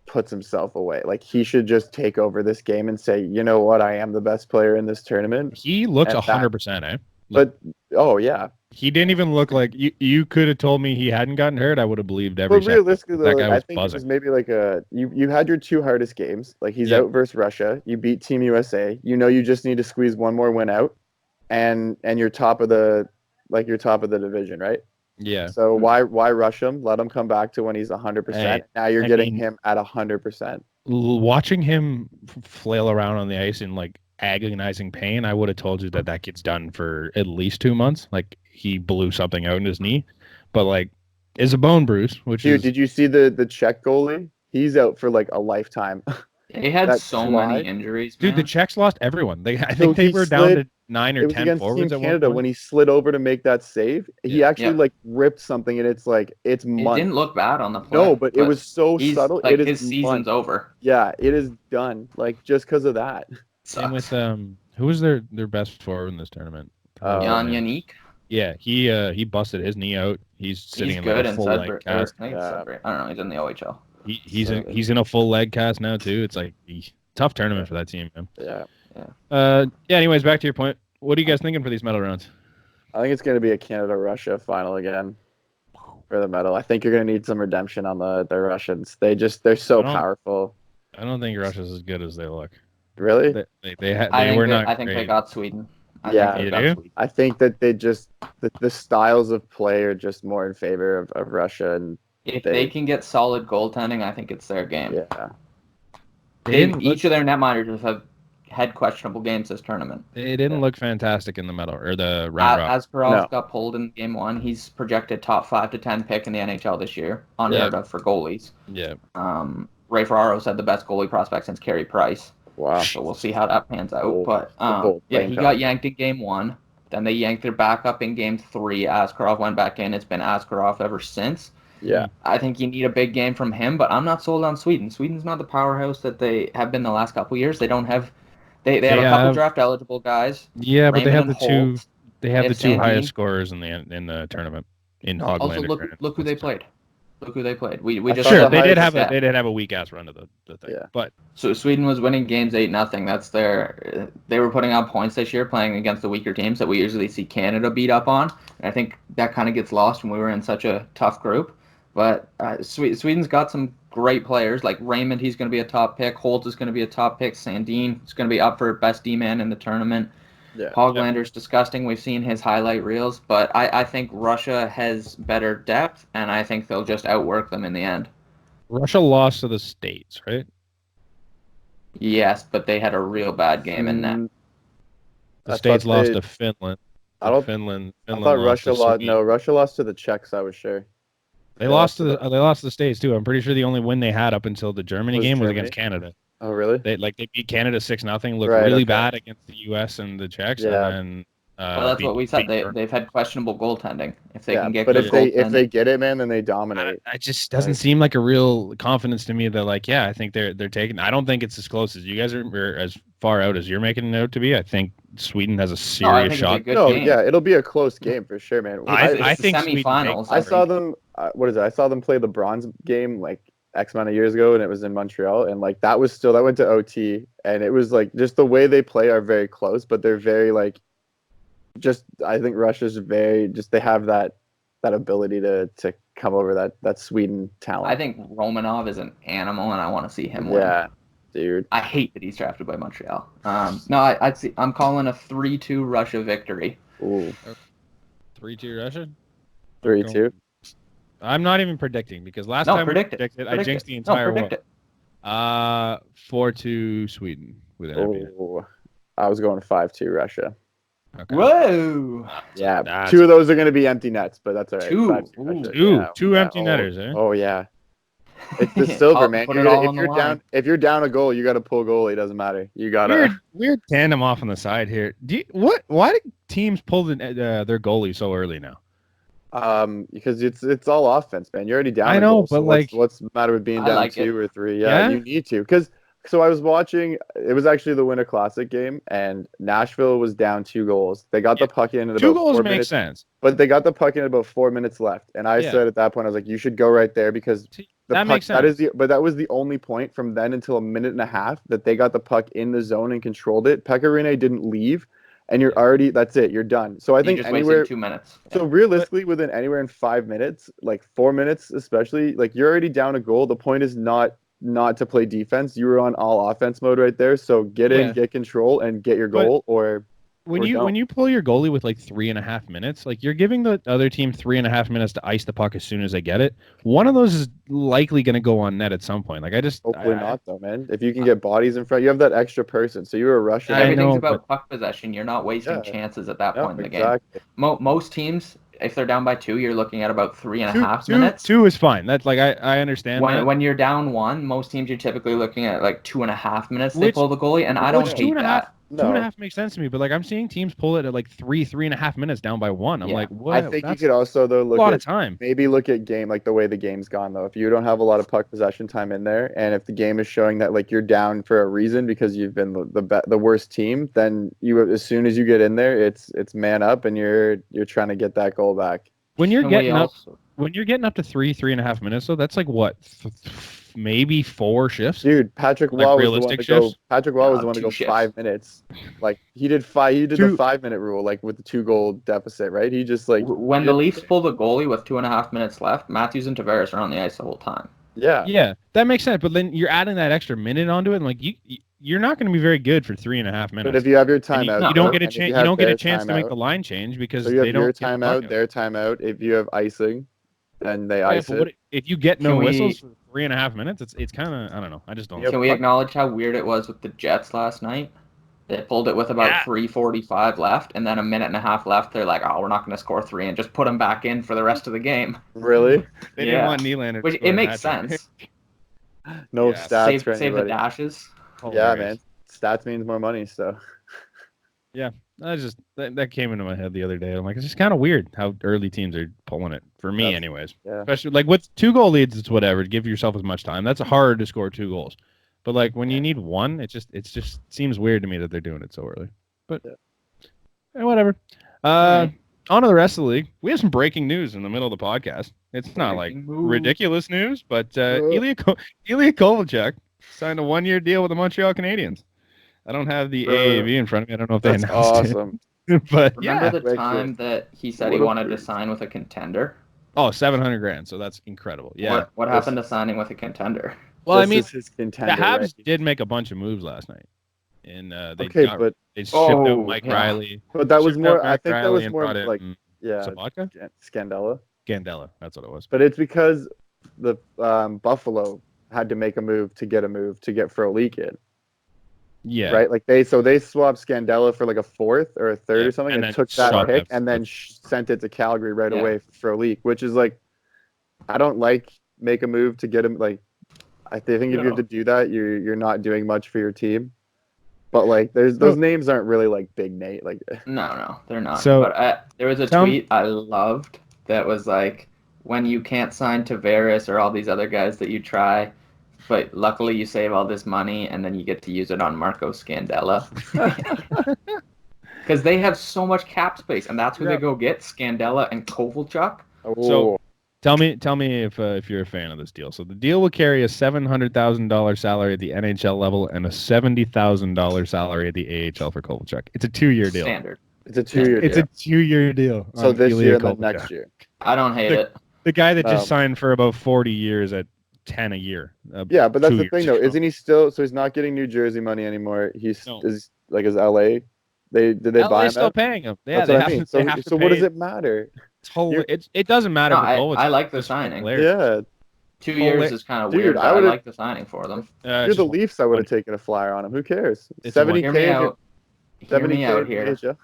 puts himself away. Like he should just take over this game and say, you know what, I am the best player in this tournament. He looks 100%, eh? But oh yeah, he didn't even look like you could have told me he hadn't gotten hurt. I would have believed every. But realistically, that guy was I think buzzing. it was maybe like you had your two hardest games. Like he's out versus Russia. You beat Team USA. You know you just need to squeeze one more win out, and you're top of the division, right? Yeah. So why rush him? Let him come back to when he's 100%. Now you're getting him at 100%. Watching him flail around on the ice in like agonizing pain, I would have told you that gets done for at least 2 months. Like he blew something out in his knee, but like is a bone bruise. Dude, did you see the Czech goalie? He's out for like a lifetime. He had so many injuries, man. Dude, the Czechs lost everyone. I think they were down to 9 or 10 forwards Team Canada when he slid over to make that save. He actually like ripped something, and it's months. It didn't look bad on the play. No, but it was so subtle. Like his season's over. Yeah, it is done. Like just because of that. Same with who was their best forward in this tournament? Jan Yannick. Yeah, he busted his knee out. He's sitting in like a full leg cast. I don't know. He's in the OHL. He's in a full leg cast now too. It's like tough tournament for that team, man. Yeah. Anyways, back to your point. What are you guys thinking for these medal rounds? I think it's going to be a Canada-Russia final again for the medal. I think you're going to need some redemption on the Russians. They're so powerful. I don't think Russia's as good as they look. Really? I think they got Sweden. I think that they just the styles of play are just more in favor of Russia, and if they can get solid goaltending, I think it's their game. Yeah. Each of their netminders have had questionable games this tournament. They didn't look fantastic in the medal or the round. Askarov got pulled in game 1. He's projected top 5 to 10 pick in the NHL this year. Unheard of for goalies. Yeah. Ray Ferraro said the best goalie prospect since Carey Price. Wow. So we'll see how that pans out. But he got yanked in game 1. Then they yanked their backup in game 3. Askarov went back in. It's been Askarov ever since. Yeah. I think you need a big game from him, but I'm not sold on Sweden. Sweden's not the powerhouse that they have been the last couple of years. They don't have they have a couple draft eligible guys. Yeah, but Raymond they have the two Sandin. Highest scorers in the tournament in Hoglander. Also look who they played. Look who they played. We just they did have a weak ass run to the thing. Yeah. But so Sweden was winning games 8-0. They were putting out points this year playing against the weaker teams that we usually see Canada beat up on. And I think that kind of gets lost when we were in such a tough group. But Sweden's got some great players like Raymond. He's going to be a top pick. Holt is going to be a top pick. Sandin is going to be up for best D-man in the tournament. Yeah. Hoglander's disgusting. We've seen his highlight reels, but I think Russia has better depth, and I think they'll just outwork them in the end. Russia lost to the States, right? Yes, but they had a real bad game in that. The States lost to Finland. Finland I thought Russia lost. No, Russia lost to the Czechs. I was sure. They lost to the States too. I'm pretty sure the only win they had up until the Germany game was against Canada. Oh, really? They beat Canada 6-0. Looked really bad against the U.S. and the Czechs. Yeah. And then, well, that's what we said. They've had questionable goaltending. If they can get, but if they get it, man, then they dominate. It just doesn't seem like a real confidence to me that I think they're taking. I don't think it's as close as you guys are as far out as you're making it out to be. I think Sweden has a serious shot. It'll be a close game for sure, man. I think semifinals. I saw them. I saw them play the bronze game like X amount of years ago, and it was in Montreal, and that went to OT, and it was just the way they play are very close, but they're very I think Russia's very they have that ability to come over that Sweden talent. I think Romanov is an animal, and I want to see him win. Yeah, dude. I hate that he's drafted by Montreal. No, I'm calling a 3-2 Russia victory. Ooh. 3-2 Russia? 3-2? I'm not even predicting because last time we predicted, I jinxed the entire world. 4-2 Sweden with an I was going 5-2 Russia. Okay. Whoa! Yeah, 2 of those are going to be empty nets, but that's all right. Two empty netters, eh? Oh yeah, it's the silver, man. If you're down a goal, you got to pull goalie. It doesn't matter. You got to weird tandem off on the side here. Why do teams pull their goalie so early now? Because it's all offense, man. You're already down I a know, goal. but So like, what's the matter with being I down like 2 it. or 3? Yeah, Yeah? you need to. So I was watching. It was actually the Winter Classic game, and Nashville was down 2 goals. They got Yeah. the puck in at 2 about goals 4 minutes, makes sense. but they got the puck in at about 4 minutes left. And I Yeah. said at that point, I was like, you should go right there because See, the that puck. makes sense. But that was the only point from then until a minute and a half that they got the puck in the zone and controlled it. Pecorine didn't leave, and you're already. That's it. You're done. So I You think just anywhere. wasted 2 minutes. So realistically, within anywhere in 5 minutes, like 4 minutes, especially, like you're already down a goal. The point is not to play defense. You were on all offense mode right there. So get in, Yeah. get control, and get your But goal. Or when or you don't. pull your goalie with like 3.5 minutes, like you're giving the other team 3.5 minutes to ice the puck as soon as they get it. One of those is likely going to go on net at some point. Like Hopefully not, though, man. If you can get bodies in front, you have that extra person. So you were rushing. I Everything's know, about puck possession. You're not wasting Yeah. chances at that Yeah, point in the game. exactly. Most teams, if they're down by 2, you're looking at about 3.5 two minutes. two is fine. That's like I understand that. When you're down 1, most teams you're typically looking at like 2.5 minutes. They Which- pull the goalie, and I don't which hate that. 2.5 makes sense to me, but like I'm seeing teams pull it at like 3.5 minutes down by 1. I'm Yeah. like, what? I think you That's could also though a look lot at of time. maybe look at game like the way the game's gone though. If you don't have a lot of puck possession time in there, and if the game is showing that like you're down for a reason because you've been the worst team, then you as soon as you get in there, it's man up and you're trying to get that goal back. When you're And we getting up also- when you're getting up to 3.5 minutes, though, that's like what maybe 4 shifts. Dude, Patrick Like Waugh was the one realistic to go. shifts? Patrick Waugh was the Nah, one to 2 go shifts. 5 minutes. Like he did the 5-minute rule, like with the 2-goal deficit, right? He just like when the Leafs pull the goalie with 2.5 minutes left, Matthews and Tavares are on the ice the whole time. yeah. That makes sense. But then you're adding that extra minute onto it, and like you're not going to be very good for 3.5 minutes. But if you have your And timeout, you don't get a and if chance. You have don't get a their chance to make timeout, the line change because so you have they don't your get the puck timeout, out. their timeout. If you have icing, and they Yeah, ice but it, if you get no Can we- whistles for 3.5 minutes, it's kind of I don't know. I just don't. Yep. Can we acknowledge how weird it was with the Jets last night? They pulled it with about 3:45 left, and then a minute and a half left. They're like, "Oh, we're not going to score 3," and just put them back in for the rest of the game. really, They Yeah. didn't want Nylander. to Which score it a makes hat trick. sense. no Yeah, stats for Save the anybody. dashes. Yeah, Hilarious. man, stats means more money. So That came into my head the other day. I'm like, it's just kind of weird how early teams are pulling it for me, That's- anyways. yeah. Especially like with 2-goal leads, it's whatever. Give yourself as much time. That's hard to score 2 goals, but like when you need 1, it just seems weird to me that they're doing it so early. But whatever. Right. On to the rest of the league. We have some breaking news in the middle of the podcast. It's not like Breaking news. ridiculous news, but Ilya Kovalchuk signed a 1-year deal with the Montreal Canadiens. I don't have the AAV in front of me. I don't know if they that's announced awesome. it. But Remember yeah. the Wicked. time that he said he What a wanted to freak. sign with a contender? Oh, $700,000. So that's incredible. Yeah. What happened to signing with a contender? Well, I This mean, is his the contender, Habs right? did make a bunch of moves last night, and they Okay, got, they shipped Oh, out Mike yeah. Riley. but that was shipped out more. I Mike think that Riley was and more brought in like Sabatka? Scandella. Gandela. That's what it was. But it's because the Buffalo had to make a move to get Frolik in, Yeah. right? Like they swapped Scandella for like a 4th or a 3rd Yeah, or something, and and then took that swapped pick that and then for- sent it to Calgary right Yeah. away for Frolik, which is like, I don't like make a move to get him. Like, I think if you have to do that, you're not doing much for your team. But like, those names aren't really like big Nate. Like, No, they're not. So- But there was a tweet I loved that was like, when you can't sign Tavares or all these other guys that you try, but luckily you save all this money and then you get to use it on Marco Scandella. Because they have so much cap space, and that's who they go get, Scandella and Kovalchuk. So tell me if you're a fan of this deal. So the deal will carry a $700,000 salary at the NHL level and a $70,000 salary at the AHL for Kovalchuk. It's a 2-year deal. Standard. it's a 2-year It's deal. a 2-year deal. So on this Ilya year and then Kovalchuk. next year. I don't hate it. The guy that No. just signed for about 40 years at 10 a year. Yeah, but that's 2 the thing years though. ago. Isn't he still? So he's not getting New Jersey money anymore. He's No. is like his LA. Did they buy LA's him still out? paying him. Yeah, That's they what I have mean. to. So They have to so pay what does it matter? It doesn't matter No, for Kovalchuk. I like the It's signing. hilarious. Yeah, 2 Holy- years is kind of Dude, weird, I but I would've- like the signing for them. if you're the Just- Leafs, I would have taken a flyer on him. Who cares? It's 70K. Hear me out. Hear me 70K out here. AHL.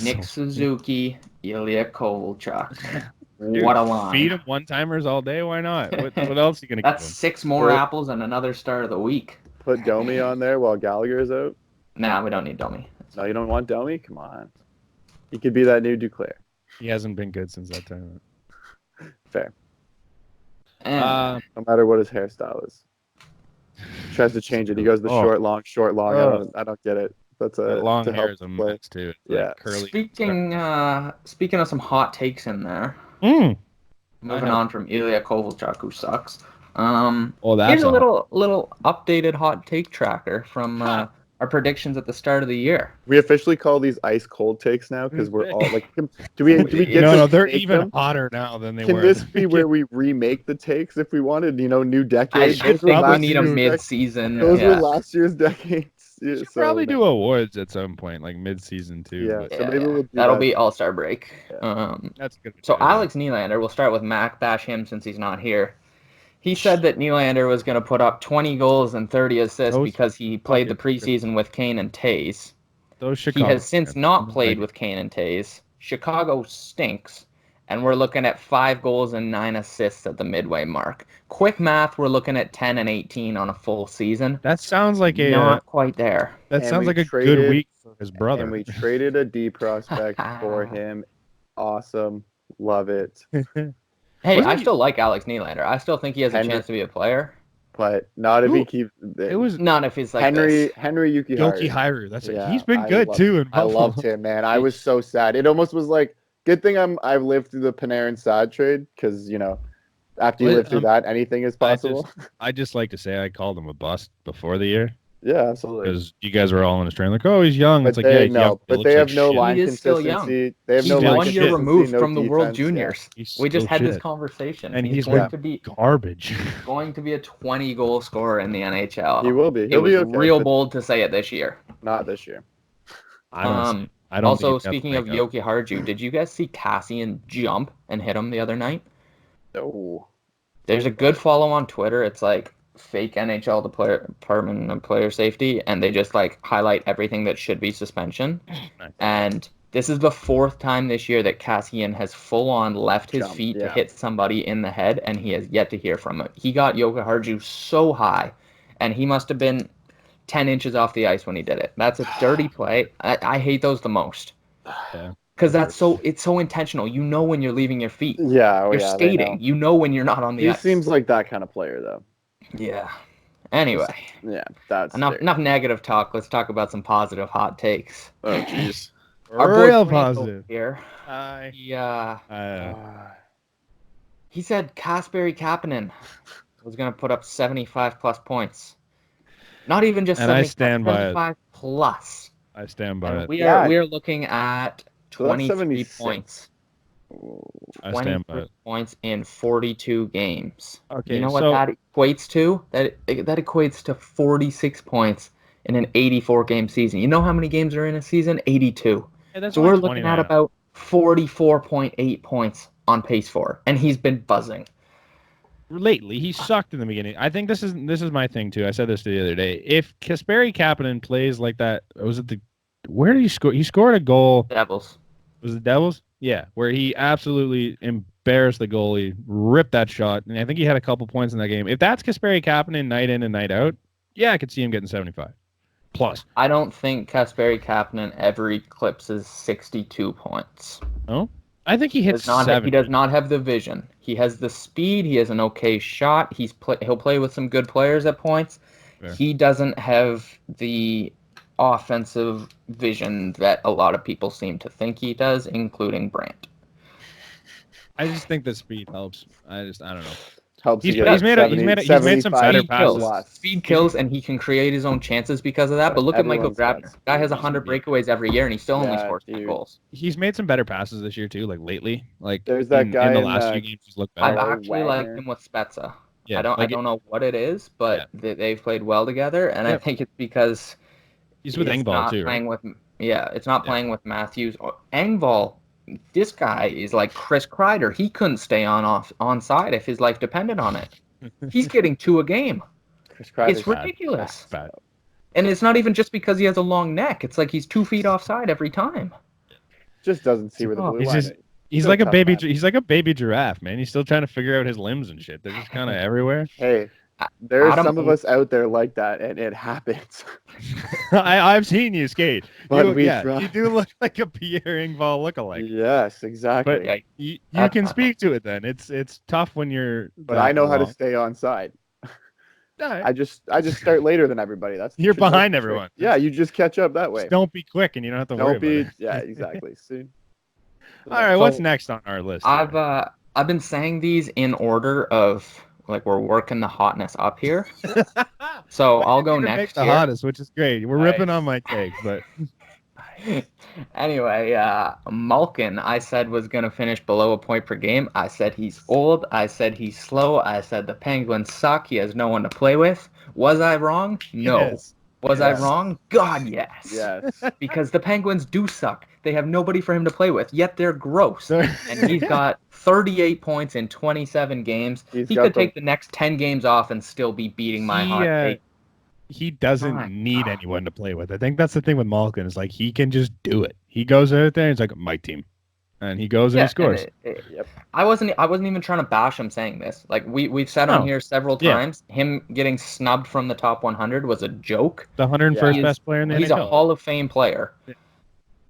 Nick Suzuki, Ilya Kovalchuk. Dude, What a line. Feed him one-timers all day. Why not? What else are you going to give That's him? 6 more Put- apples and another star of the week. Put Domi on there while Gallagher is out. Nah, we don't need Domi. No, you don't want Domi? Come on. He could be that new Duclair. He hasn't been good since that time. Fair. And No matter what his hairstyle is. Tries to change it. He goes the short, long, short, long. I don't get it. That's That long to hair help is a play. mess too. It's Yeah. like curly. speaking of some hot takes in there, Mm. moving on from Ilya Kovalchuk, who sucks. That's Here's a little updated hot take tracker from our predictions at the start of the year. We officially call these ice cold takes now because we're all like, do we get No, to no, they're make even them? hotter now than they Can were. this be where we remake the takes if we wanted? New decade. I Those were think we last need a year's mid-season. Those were Yeah. last year's decades. Yeah, Should probably do awards at some point, like mid-season too. Yeah, But so maybe we'll do that'll that. be All-Star break. Yeah. That's good. So Alex Nylander, we'll start with Mac, bash him since he's not here. He said that Nylander was going to put up 20 goals and 30 assists because he played the preseason with Kane and Tays. He has since not played with Kane and Tays. Chicago stinks, and we're looking at 5 goals and 9 assists at the midway mark. Quick math, we're looking at 10 and 18 on a full season. That sounds like not quite there. That sounds like a good week for his brother. And we traded a D prospect for him. Awesome. Love it. Hey, I still like Alex Nylander. I still think he has a chance to be a player. But not if he keeps. It was not if he's like Henry Yukiharu. That's it. He's been good too. I loved him, man. I was so sad. It almost was like, good thing I've lived through the Panarin Saad trade because after you live through that, anything is possible. I just like to say I called him a bust before the year. Yeah, absolutely. Because you guys were all in a strain like, oh, he's young. But it's like, yeah, he's young. But they have no line consistency. They have no line consistency. He's 1 year removed from the World Juniors. We just had this conversation. And he's going to be garbage. Going to be a 20-goal scorer in the NHL. He will be. It was real bold to say it this year. Not this year. I don't also, speaking of Yukiharu, did you guys see Cassian jump and hit him the other night? No. There's a good follow on Twitter. It's like fake NHL department of player safety, and they just like highlight everything that should be suspension. Nice. And this is the 4th time this year that Cassian has full on left his feet to hit somebody in the head, and he has yet to hear from it. He got Yukiharu so high, and he must have been 10 inches off the ice when he did it. That's a dirty play. I hate those the most. Yeah. Because it's so intentional. You know when you're leaving your feet. Yeah, you're skating. You know when you're not on the ice. He seems like that kind of player, though. Yeah. Anyway. Yeah, that's enough negative talk. Let's talk about some positive hot takes. Oh, jeez. Real positive. Here. He said Kasperi Kapanen was going to put up 75 plus points. Not even just 75 plus. I stand by it. We are looking at 23 points. I stand by it. Points in 42 games. Okay, you know what that equates to? That equates to 46 points in an 84-game season. You know how many games are in a season? 82. Yeah, so we're looking at about 44.8 points on pace for, and he's been buzzing. Lately, he sucked in the beginning. I think this is my thing too. I said this the other day. If Kasperi Kapanen plays like that, where did he score? He scored a goal. Devils. Was it Devils? Yeah, where he absolutely embarrassed the goalie, ripped that shot, and I think he had a couple points in that game. If that's Kasperi Kapanen night in and night out, yeah, I could see him getting 75 plus. I don't think Kasperi Kapanen ever eclipses 62 points. Oh, I think he hits 70. He does not have the vision. He has the speed. He has an okay shot. He'll play with some good players at points. Fair. He doesn't have the offensive vision that a lot of people seem to think he does, including Brandt. I just think the speed helps. I don't know. Helps. He's made some better passes. Speed kills, and he can create his own chances because of that. But look at Michael Grabner. Guy has 100 breakaways every year, and he still only scores 2 goals. He's made some better passes this year too. Like lately, like there's that guy in the last few games. He's looked better. I actually like him with Spezza. Yeah, I don't know what it is, but they've played well together, and I think it's because he's with Engvall too. It's not playing with Matthews. Engvall, this guy is like Chris Kreider. He couldn't stay on side if his life depended on it. He's getting 2 a game. It's ridiculous. Bad. And it's not even just because he has a long neck. It's like he's 2 feet offside every time. Just doesn't see where the blue line is. He's like a baby. He's like a baby giraffe, man. He's still trying to figure out his limbs and shit. They're just kind of everywhere. Hey, There are Adam some of us out there like that, and it happens. I've seen you skate. But You do look like a Pierre Engvall lookalike. Yes, exactly. But you can speak to it then. It's tough when you're. But I know how to stay on side. Right. I just start later than everybody. That's You're behind everyone. Yeah, you just catch up that way. Just don't be quick, and you don't have to worry about it. Yeah, exactly. See. All right, what's next on our list? I've been saying these in order of like we're working the hotness up here. So I'll go next. The hottest, which is great. We're ripping on my take, but anyway, Malkin, I said was going to finish below a point per game. I said he's old. I said he's slow. I said the Penguins suck. He has no one to play with. Was I wrong? No. Yes. Was I wrong? God, yes. Yes. Because the Penguins do suck. They have nobody for him to play with, yet they're gross. And he's got 38 points in 27 games. He could take the next 10 games off and still be beating my hot take. He doesn't need anyone to play with. I think that's the thing with Malkin is like he can just do it. He goes out there and he's like my team, and he goes and he scores. Yep. I wasn't even trying to bash him saying this. Like we've said on here several times, him getting snubbed from the top 100 was a joke. The 101st best player in the NHL. He's a Hall of Fame player. Yeah.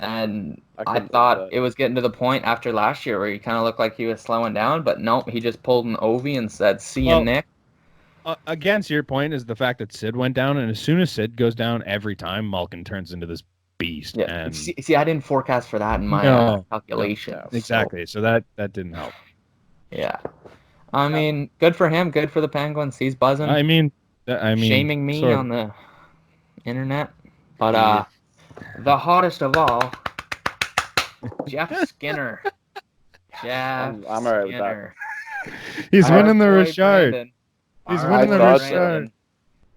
And I thought it was getting to the point after last year where he kind of looked like he was slowing down, but nope, he just pulled an Ovi and said, "See you, Nick." Against your point is the fact that Sid went down, and as soon as Sid goes down, every time Malkin turns into this beast. Yeah. And see, I didn't forecast for that in my calculation. No. Exactly. So that didn't help. Yeah. I mean, good for him. Good for the Penguins. He's buzzing. I mean, shaming me on the internet. But the hottest of all, Jeff Skinner. I'm all right with that. He's winning the Richard. He's winning the Richard.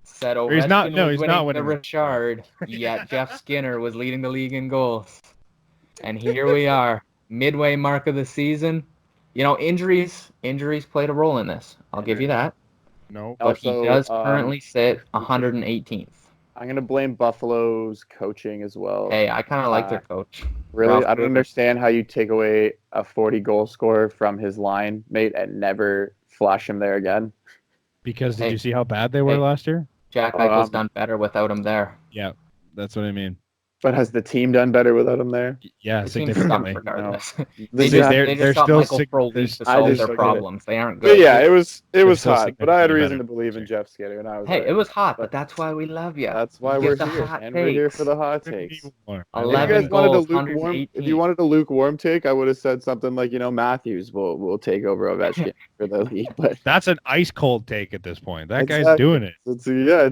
Said he's not winning the Richard. Yet Jeff Skinner was leading the league in goals. And here we are, midway mark of the season. You know, injuries played a role in this. I'll give you that. No, but he does currently sit 118th. I'm gonna blame Buffalo's coaching as well. Hey, I kind of like their coach. Really, I don't understand how you take away a 40-goal scorer from his line mate and never flash him there again. Because did you see how bad they were last year? Jack Eichel's done better without him there. Yeah, that's what I mean. But has the team done better without him there? Yeah, significantly. Regardless. No. They just got Michael Frolik to solve their problems. They aren't good. But yeah, it was hot. But I had reason to believe in Jeff Skinner, and I was it was hot, but that's why we love you. That's why we're here, and we're here for the hot takes. 11 goals, 118. If you wanted a lukewarm take, I would have said something like, Matthews will take over Ovechkin for the league. But that's an ice cold take at this point. That guy's doing it. It's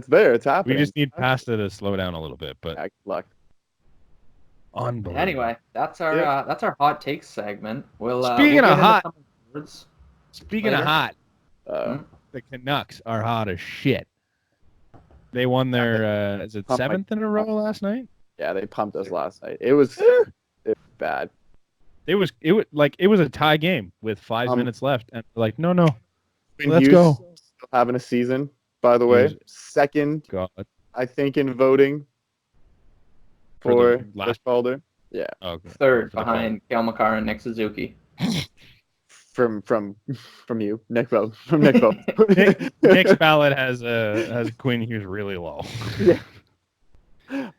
there. It's happening. We just need Pasta to slow down a little bit. But good luck. Unbelievable. Anyway, that's our hot takes segment. Speaking of hot, the Canucks are hot as shit. They won their is it 7th in a row last night? Yeah, they pumped us last night. It was bad. It was a tie game with 5 minutes left, and like no, let's go. Still having a season, by the way. Second, I think in voting. For the Calder. Yeah. Okay. Third behind Cale Makar and Nick Suzuki. From you, Nick Vogt. From Nick Vogt. Nick's ballot has Quinn Hughes really low. Yeah.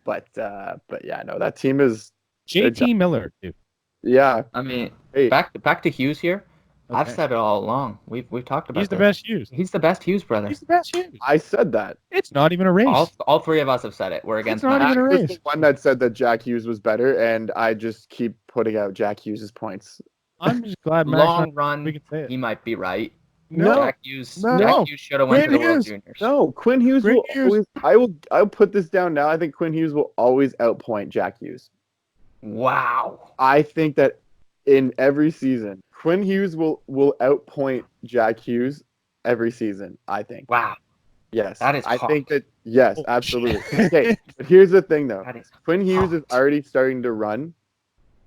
But yeah, no, that team is JT Miller too. Yeah. I mean, back to Hughes here. Okay. I've said it all along. We've talked about. He's the best Hughes. He's the best Hughes brother. He's the best Hughes. I said that. It's not even a race. All three of us have said it. We're against. It's not even a race. The one that said that Jack Hughes was better, and I just keep putting out Jack Hughes's points. I'm just glad. Long run, he might be right. No, Jack Hughes should have went to the World Juniors. No, Quinn Hughes will always. I'll put this down now. I think Quinn Hughes will always outpoint Jack Hughes. Wow. I think that in every season, Quinn Hughes will outpoint Jack Hughes every season, I think. Wow. Yes. That is hot. I think that, yes, absolutely. Okay, but here's the thing, though. Quinn Hughes is already starting to run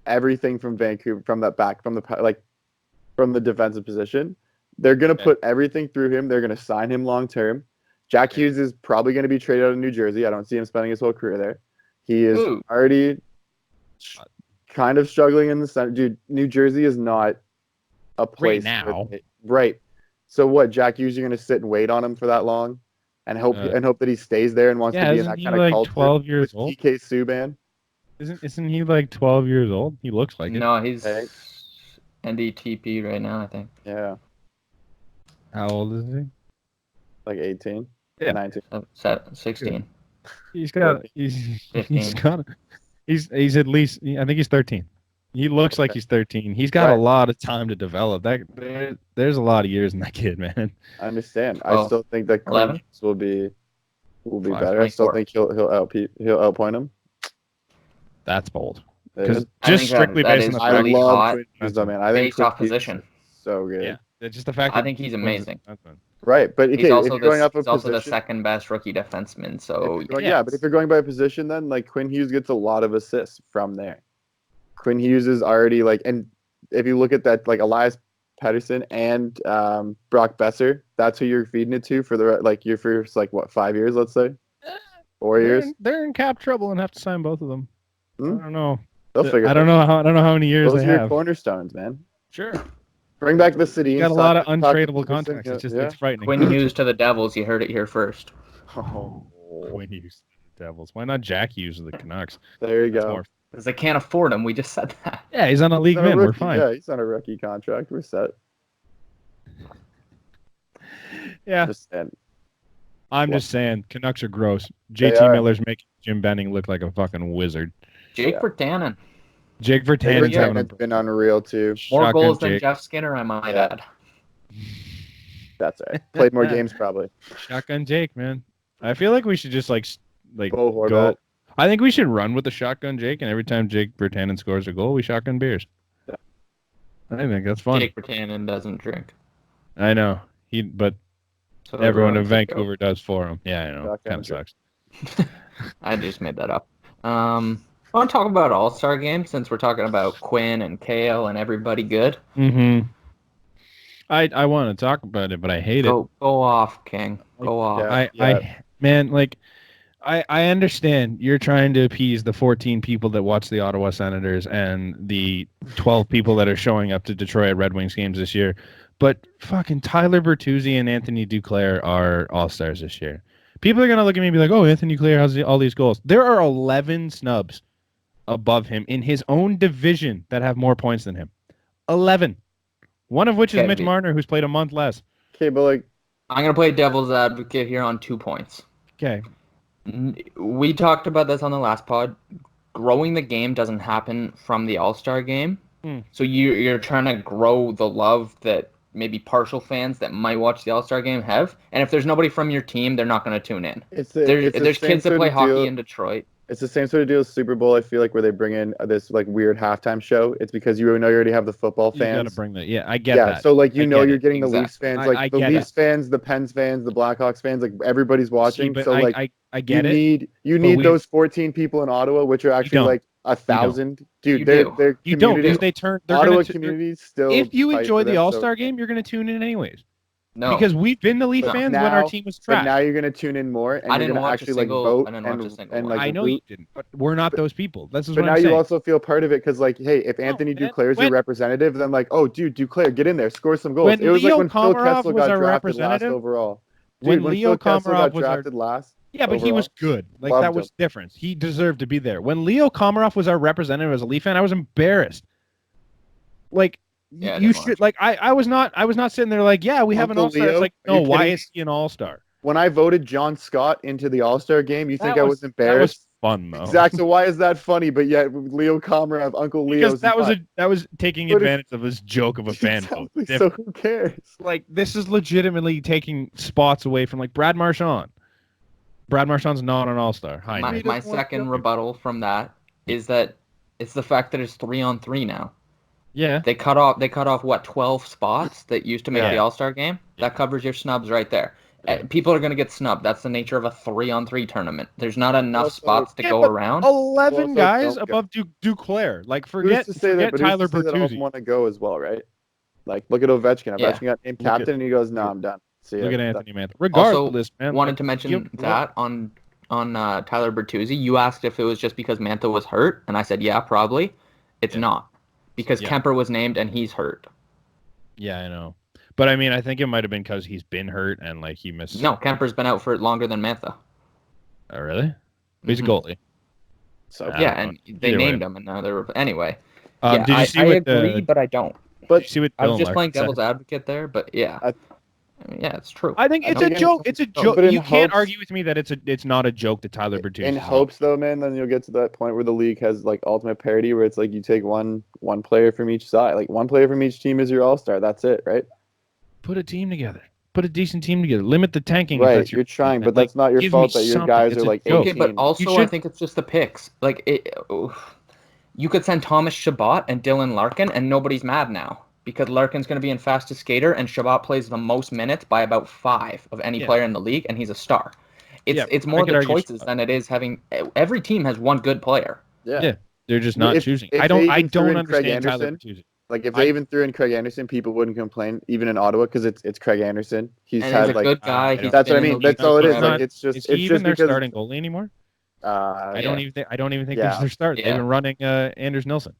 everything from Vancouver, from the defensive position. They're going to put everything through him. They're going to sign him long term. Jack Hughes is probably going to be traded out of New Jersey. I don't see him spending his whole career there. He is already kind of struggling in the center. Dude, New Jersey is not a place right now. Right. So what? Jack Hughes, you're going to sit and wait on him for that long, and hope that he stays there and wants to be in that kind of culture. 12 years old? PK Subban. Isn't he like 12 years old? He looks like it. No, he's NDTP right now, I think. Yeah. How old is he? Like 18. Yeah. 19. 16. He's at least, I think he's 13. He looks like he's 13. He's got a lot of time to develop. There's a lot of years in that kid, man. I understand. I still think that Quinn will be better. I still think he'll outpoint him. That's bold. Because just strictly based on the fact, I love Quinn Hughes, though, man. I think based off position, so good. Yeah, just the fact. I think he's amazing. Right, but he's also the second best rookie defenseman. So but if you're going by position, then like Quinn Hughes gets a lot of assists from there. Quinn Hughes is already and if you look at that, like Elias Pettersson and Brock Besser, that's who you're feeding it to for your first 5 years, let's say, 4 years. They're in cap trouble and have to sign both of them. I don't know. They'll figure. I don't know how many years those they are have. your cornerstones, man. Sure. Bring back the city. Got a lot of untradeable contracts. It's just it's frightening. Quinn Hughes to the Devils. You heard it here first. Oh, Quinn Hughes to the Devils. Why not Jack Hughes to the Canucks? There you go. Because they can't afford him. We just said that. Yeah, he's on a league min. We're fine. Yeah, he's on a rookie contract. We're set. Yeah. I'm just saying, Canucks are gross. JT Miller's making Jim Benning look like a fucking wizard. Jake Virtanen. Jake Virtanen's been unreal too. More goals than Jeff Skinner, I might add. That's right. Played more games probably. Shotgun Jake, man. I feel like we should just go. I think we should run with the shotgun Jake, and every time Jake Virtanen scores a goal, we shotgun beers. Yeah. I think that's fun. Jake Virtanen doesn't drink. I know but so everyone in Vancouver does for him. Yeah, I know. Kind of sucks. I just made that up. I want to talk about All-Star Game since we're talking about Quinn and Kale and everybody good. Mm-hmm. I want to talk about it, but I hate it. Go off, King. Go off. I understand you're trying to appease the 14 people that watch the Ottawa Senators and the 12 people that are showing up to Detroit Red Wings games this year, but fucking Tyler Bertuzzi and Anthony Duclair are All-Stars this year. People are going to look at me and be like, oh, Anthony Duclair has all these goals. There are 11 snubs above him in his own division that have more points than him. 11. One of which is Mitch Marner, who's played a month less. Okay, but I'm going to play devil's advocate here on 2 points. Okay. We talked about this on the last pod. Growing the game doesn't happen from the All-Star game. So you're trying to grow the love that maybe partial fans that might watch the All-Star game have. And if there's nobody from your team, they're not going to tune in. There's kids that play hockey in Detroit. It's the same sort of deal as Super Bowl, I feel like, where they bring in this weird halftime show. It's because you know you already have the football fans. You got to bring that. Yeah, I get that. Yeah, so you're getting the Leafs fans, the Leafs fans, the Pens fans, the Blackhawks fans, everybody's watching. I get it. You need those 14 people in Ottawa, which are actually 1,000. Dude, they're communities. Ottawa communities still. If you enjoy the All-Star game, you're going to tune in anyways. No, because we've been the Leaf fans when our team was trash. But now you're going to tune in more, and you're going to actually vote and I know you didn't, but we're not those people. That's what I'm saying. But now you also feel part of it because, hey, if Anthony Duclair is your representative, then dude, Duclair, get in there, score some goals. It was when Phil Kessel got drafted last overall. When Leo Komarov was drafted last. Yeah, but he was good. That was the difference. He deserved to be there. When Leo Komarov was our representative as a Leaf fan, I was embarrassed. Yeah, you should I was not sitting there we have an All-Star. It's no, why is he an All-Star? When I voted John Scott into the All-Star game, you think I was embarrassed? That was fun though. Exactly. So why is that funny? But yet Leo Komarov, Uncle Leo. Because that was taking advantage of this joke of a fan vote. So who cares? This is legitimately taking spots away from Brad Marchand. Brad Marchand's not an All-Star. My second rebuttal from that is that it's the fact that it's 3-on-3 now. Yeah. They cut off what 12 spots that used to make the All-Star game. That covers your snubs right there. People are going to get snubbed. That's the nature of a 3-on-3 tournament. There's not enough spots to go around. 11 guys above Duclair. Forget Tyler Bertuzzi. Want to go as well, right? Look at Ovechkin. Ovechkin got named captain, and he goes, "No, I'm done." See look at Anthony Mantha. Regardless, also, man. Wanted to mention that on Tyler Bertuzzi. You asked if it was just because Mantha was hurt, and I said, yeah, probably. It's not. Because Kemper was named and he's hurt. Yeah, I know. But I mean, I think it might have been because he's been hurt and like he missed. No, Kemper's been out for longer than Mantha. Oh, really? But he's a Mhm. goalie. So Yeah, I don't and know. they Either way. named him, and now they're anyway. Did you see I what agree, but I don't. Did but you see what I was Dylan just Larkin playing said? devil's advocate there, but yeah, I- yeah, it's true. I think it's I a think joke. It's a joke. but in You can't hopes- argue with me that it's not a joke that Tyler Bertuzzi. in hopes though, man, then you'll get to that point where the league has like ultimate parity, where it's like you take one player from each side, like one player from each team is your all-star. That's it, right? Put a team together. Put a decent team together. Limit the tanking. If Right, that's your you're trying, plan. but that's not your give fault me that your something. guys It's are a like joke. Okay, but 18. also should- I think it's just the picks. You could send Thomas Chabot and Dylan Larkin, and nobody's mad now because Larkin's going to be in fastest skater, and Chabot plays the most minutes by about 5 of any player in the league, and he's a star. It's I more could the argue choices Chabot. than it is having. Every team has one good player. Yeah. They're just not choosing. If I they don't even threw in understand Craig Tyler Anderson, Bertuzzi. like if they even threw in Craig Anderson, people wouldn't complain, even in Ottawa, because it's Craig Anderson. He's And had he's a like good guy. I don't- that's what I been in mean. the That's league all it is. forever. Like it's just Is he even their because starting goalie anymore? I don't even think yeah. he's their starter. They've been running Anders Nilsson.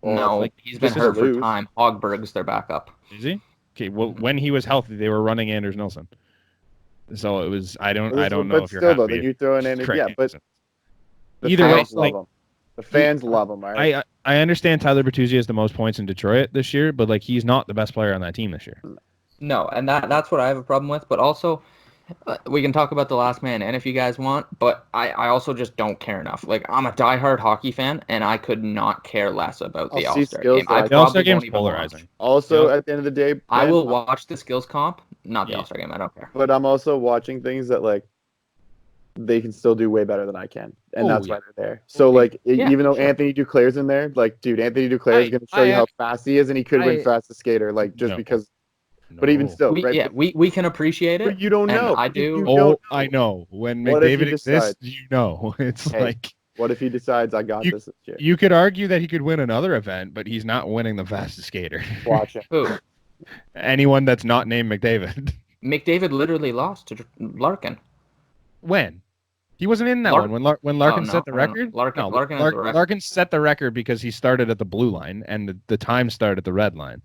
No, like, he's been just hurt for loose. time. Hogberg's their backup. Is he? Okay, well, when he was healthy, they were running Anders Nilsson. So it was. I don't know but if you're still happy. though, then you throw in Craig but Anderson. the Either way, fans love him. The fans love him. All right. I understand Tyler Bertuzzi has the most points in Detroit this year, but like he's not the best player on that team this year. No, and that's what I have a problem with. But also, we can talk about the last man in if you guys want, but I also just don't care enough. Like, I'm a diehard hockey fan, and I could not care less about the I'll see All-Star skills game. that I I- The All-Star probably game's won't even polarizing. watch. Also, at the end of the day, I Ben, will watch the skills comp, not the Yeah. All-Star game. I don't care. but I'm also watching things that like they can still do way better than I can, and that's why they're there. So like, Yeah, even though sure. Anthony Duclair's in there, like, dude, Anthony Duclair is going to show you how fast he is, and he could win fastest skater, like just No. because. But even No. still, right? We can appreciate it. But you don't and know. I You do. don't know. I know. When What if he McDavid exists, decides- you know. It's Hey. like What if he decides I got this year? you could argue that he could win another event, but he's not winning the fastest skater. Watch him. Who? Anyone that's not named McDavid. McDavid literally lost to Larkin. When? He wasn't in that Lark- one. When Larkin no, set the no, no. record? Larkin has the record. Larkin set the record because he started at the blue line and the time started at the red line.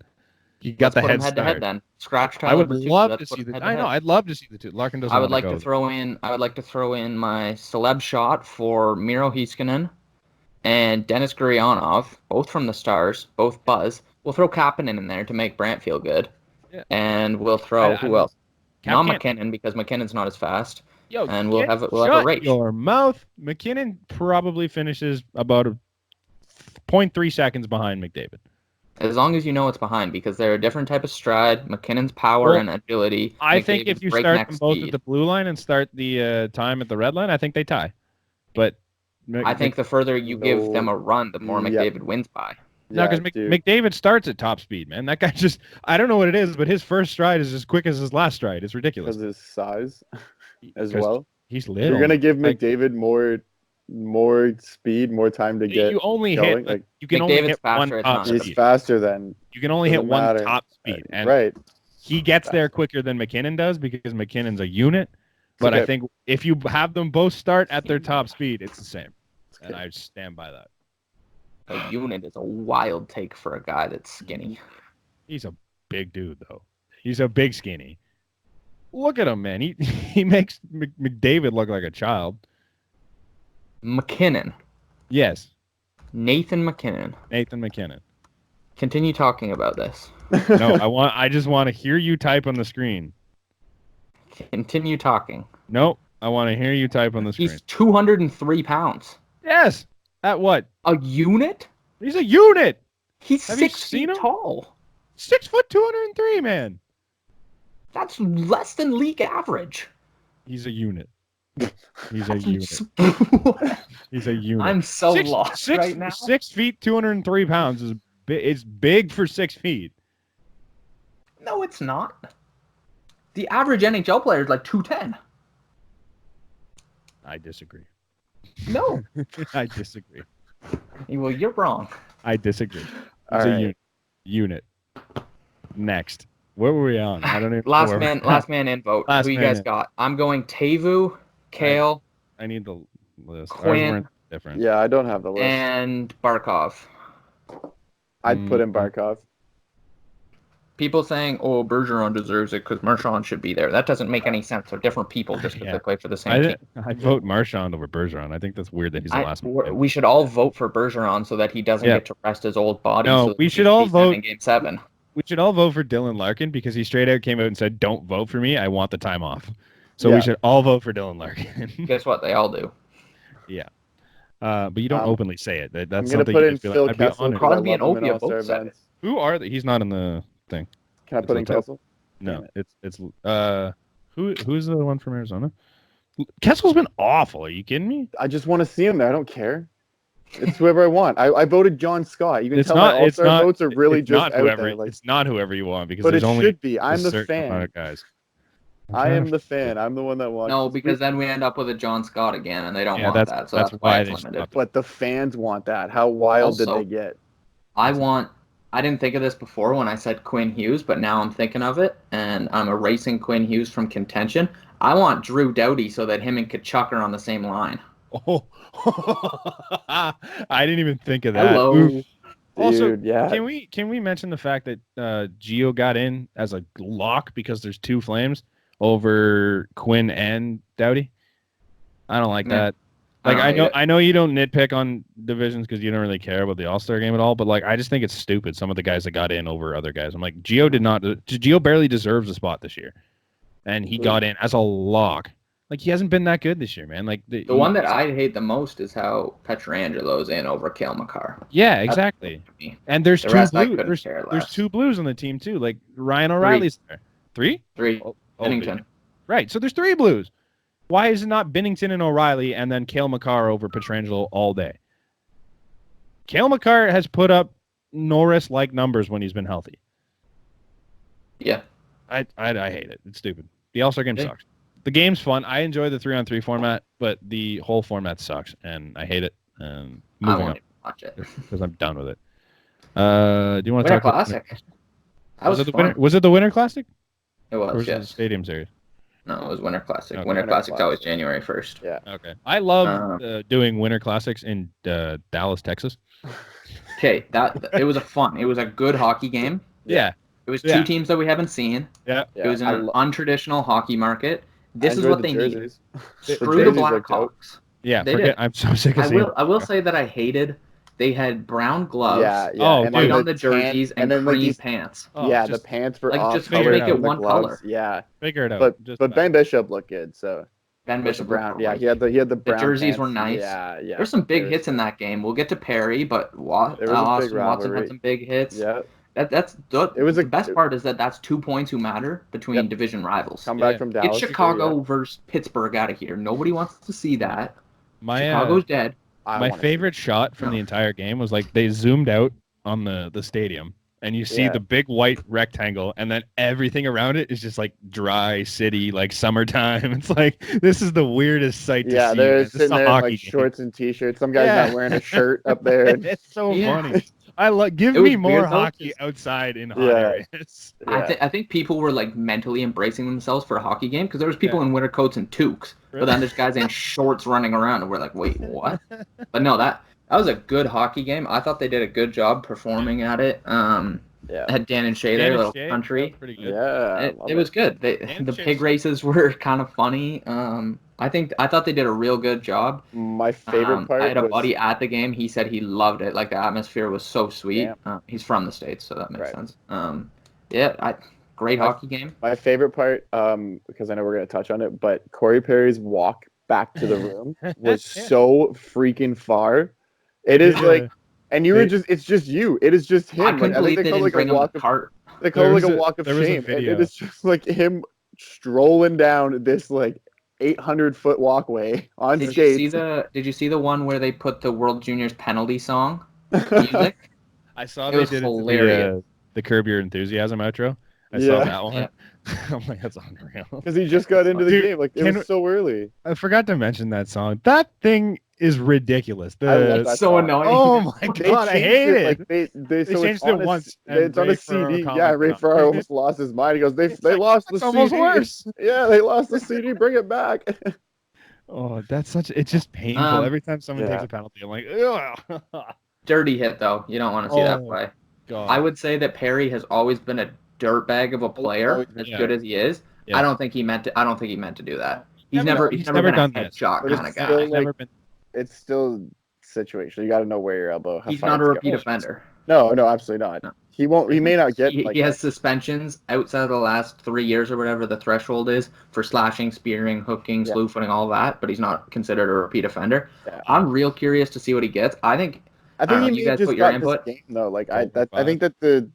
He got Let's put the him head head-to-head start. then. Scratch Tyler I would Bertuzzi, love let's to put see him the. head-to-head. I know. I'd love to see the two. Larkin doesn't. I would wanna like go to throw in. I would like to throw in my celeb shot for Miro Heiskanen and Dennis Gurianov, both from the Stars, both Buzz. We'll throw Kapanen in there to make Brant feel good, and we'll throw who else? Not McKinnon because McKinnon's not as fast. Yo, and we'll have a shut race. your mouth. McKinnon probably finishes about 0.3 seconds behind McDavid. As long as you know it's behind, because they're a different type of stride. McKinnon's power and agility. I think if McDavid's you start breakneck them both speed. at the blue line and start the time at the red line, I think they tie. But I think the further you give them a run, the more McDavid wins by. No, because McDavid starts at top speed, man. That guy just, I don't know what it is, but his first stride is as quick as his last stride. It's ridiculous. Because his size as well. He's little. You're going to give McDavid more speed, more time to get you only going. hit, like, you can only McDavid's hit one faster at top times. speed. he's faster than. You can only hit doesn't one matter. top speed. And Right. he gets there quicker than McKinnon does because McKinnon's a unit. But Okay. I think if you have them both start at their top speed, it's the same. And I stand by that. A unit is a wild take for a guy that's skinny. He's a big dude, though. He's a big skinny. Look at him, man. He makes McDavid look like a child. McKinnon. Yes, Nathan McKinnon. Nathan McKinnon. Continue talking about this. No, I just want to hear you type on the screen. Continue talking. No, I want to hear you type on the screen. He's 203 pounds. Yes. At what? A unit? He's a unit. He's Have you 6 seen feet him? tall. 6 foot 203, man. That's less than league average. He's a unit. He's a unit. He's a unit. I'm so lost right now. 6 feet 203 pounds is it's big for 6 feet. No, it's not. The average NHL player is like 210. I disagree. No. I disagree. Well, you're wrong. I disagree. He's All a right. unit. Next. Where were we on? I don't even know Last where man in vote. Last Who you man guys in. got? I'm going Tavu, Kale, I need the list. Ours Quinn. weren't different. Yeah, I don't have the list. and Barkov. I'd put in Barkov. people saying, "Oh, Bergeron deserves it because Marchand should be there." That doesn't make any sense. They're different people just because they play for the same team. I vote Marchand over Bergeron. I think that's weird that he's the last one. We should all vote for Bergeron so that he doesn't get to rest his old body. No, so we should all vote in Game 7. We should all vote for Dylan Larkin because he straight out came out and said, "Don't vote for me. I want the time off." So we should all vote for Dylan Larkin. Guess what? They all do. Yeah. But you don't openly say it. That's I'm something put you in feel Phil like, I'd be Kessel. honored. Probably be an All-Star Opie vote. events. Who are they? He's not in the thing. Can I put in Kessel? No, it's who's the one from Arizona? Kessel's been awful. Are you kidding me? I just want to see him there. I don't care. It's whoever I want. I voted John Scott. You can tell my All-Star votes are really just out there. It's not whoever you want because but there's it only should be. I'm the fan. Amount of guys. I am the fan. I'm the one that watches. No, because then we end up with a John Scott again, and they don't want that. So that's why it's limited. But the fans want that. How wild did they get? I didn't think of this before when I said Quinn Hughes, but now I'm thinking of it, and I'm erasing Quinn Hughes from contention. I want Drew Doughty so that him and Tkachuk are on the same line. Oh, I didn't even think of that. Hello. Dude, Also, yeah. Can we mention the fact that Gio got in as a lock because there's two Flames over Quinn and Doughty? I don't like that. Like I know you don't nitpick on divisions because you don't really care about the All-Star game at all, but like I just think it's stupid. Some of the guys that got in over other guys. I'm like, Gio barely deserves a spot this year, and he got in as a lock. Like he hasn't been that good this year, man. Like the one that I hate the most is how Petrangelo's in over Cale Makar. Yeah, exactly. And there's two blues. There's two blues on the team too. Like Ryan O'Reilly's there. Three? Binnington. Right. So there's three blues. Why is it not Binnington and O'Reilly and then Cale Makar over Petrangelo all day? Cale Makar has put up Norris-like numbers when he's been healthy. Yeah. I hate it. It's stupid. The All-Star game sucks. The game's fun. I enjoy the 3-on-3 format, but the whole format sucks, and I hate it. I won't even watch it because I'm done with it. Do you want to talk Classic? Was it the Winter Classic? It was. Or was yes. it the Stadium Series? No, it was Winter Classic. Okay. Winter Classic's always January 1st. Yeah. Okay. I love doing Winter Classics in Dallas, Texas. Okay, it was it was a good hockey game. Yeah. It was two teams that we haven't seen. Yeah. It was an untraditional hockey market. This is what they need. Screw the Blackhawks. Yeah, I'm so sick of seeing it. I will say that I hated. They had brown gloves. Yeah. And white on the jerseys and cream pants. The pants were off. Just make it one color. Yeah. Figure it out. But Ben Bishop looked good. So Ben Bishop brown. Yeah, he had the brown. The jerseys pants. were nice. Yeah. There's some big hits in that game. We'll get to Perry, but Austin Watson had some big hits. Yeah. It was the best part is that's 2 points who matter between division rivals. Come back from Dallas. Get Chicago versus Pittsburgh out of here. Nobody wants to see that. Chicago's dead. My favorite shot from the entire game was like they zoomed out on the stadium and you see the big white rectangle and then everything around it is just like dry city, like summertime. It's like this is the weirdest sight to see. Yeah, they're sitting there in like shorts and t-shirts. Some guy's not wearing a shirt up there. It's so funny. Give me more hockey outside in hot areas. I think people were like mentally embracing themselves for a hockey game because there was people in winter coats and toques, but then there's guys in shorts running around, and we're like, wait, what? But no, that was a good hockey game. I thought they did a good job performing at it. Had Dan and Shay there, little country. Pretty good. Yeah, it was good. The pig races were kind of funny. I thought they did a real good job. My favorite part. I had a buddy at the game. He said he loved it. Like the atmosphere was so sweet. He's from the States, so that makes sense. Great hockey game. My favorite part, because I know we're gonna touch on it, but Corey Perry's walk back to the room was so freaking far. It is like, and it's just you. It is just him. I couldn't believe they didn't bring him a cart. They call it like a walk of shame. It is just like him strolling down this like 800-foot walkway on skates. Did you see the one where they put the World Juniors penalty song music? I saw it was hilarious. The Curb Your Enthusiasm outro. I saw that one. Yeah. I'm like, that's unreal. Because he just got into the game. Like, it was so early. I forgot to mention that song. That thing is ridiculous. It's so annoying. Oh my god, I hate it. Like they changed it once. It's on a CD. Yeah, Ray Ferraro almost lost his mind. He goes, they lost the CD. Almost worse. Yeah, they lost the CD. Bring it back. Oh, it's just painful. Every time someone takes a penalty, I'm like, ugh. Dirty hit, though. You don't want to see that play. God. I would say that Perry has always been a dirtbag of a player, as good as he is, I don't think he meant to do that. He's never been done a this. headshot kind of guy. Still, like, it's still situational. You got to know where your elbow. He's not a repeat offender. No, absolutely not. No. He won't. He may not get. He has suspensions outside of the last 3 years or whatever the threshold is for slashing, spearing, hooking, slew footing, all that. But he's not considered a repeat offender. Yeah. I'm real curious to see what he gets. I think you guys put your input. Game, though, like I think that the.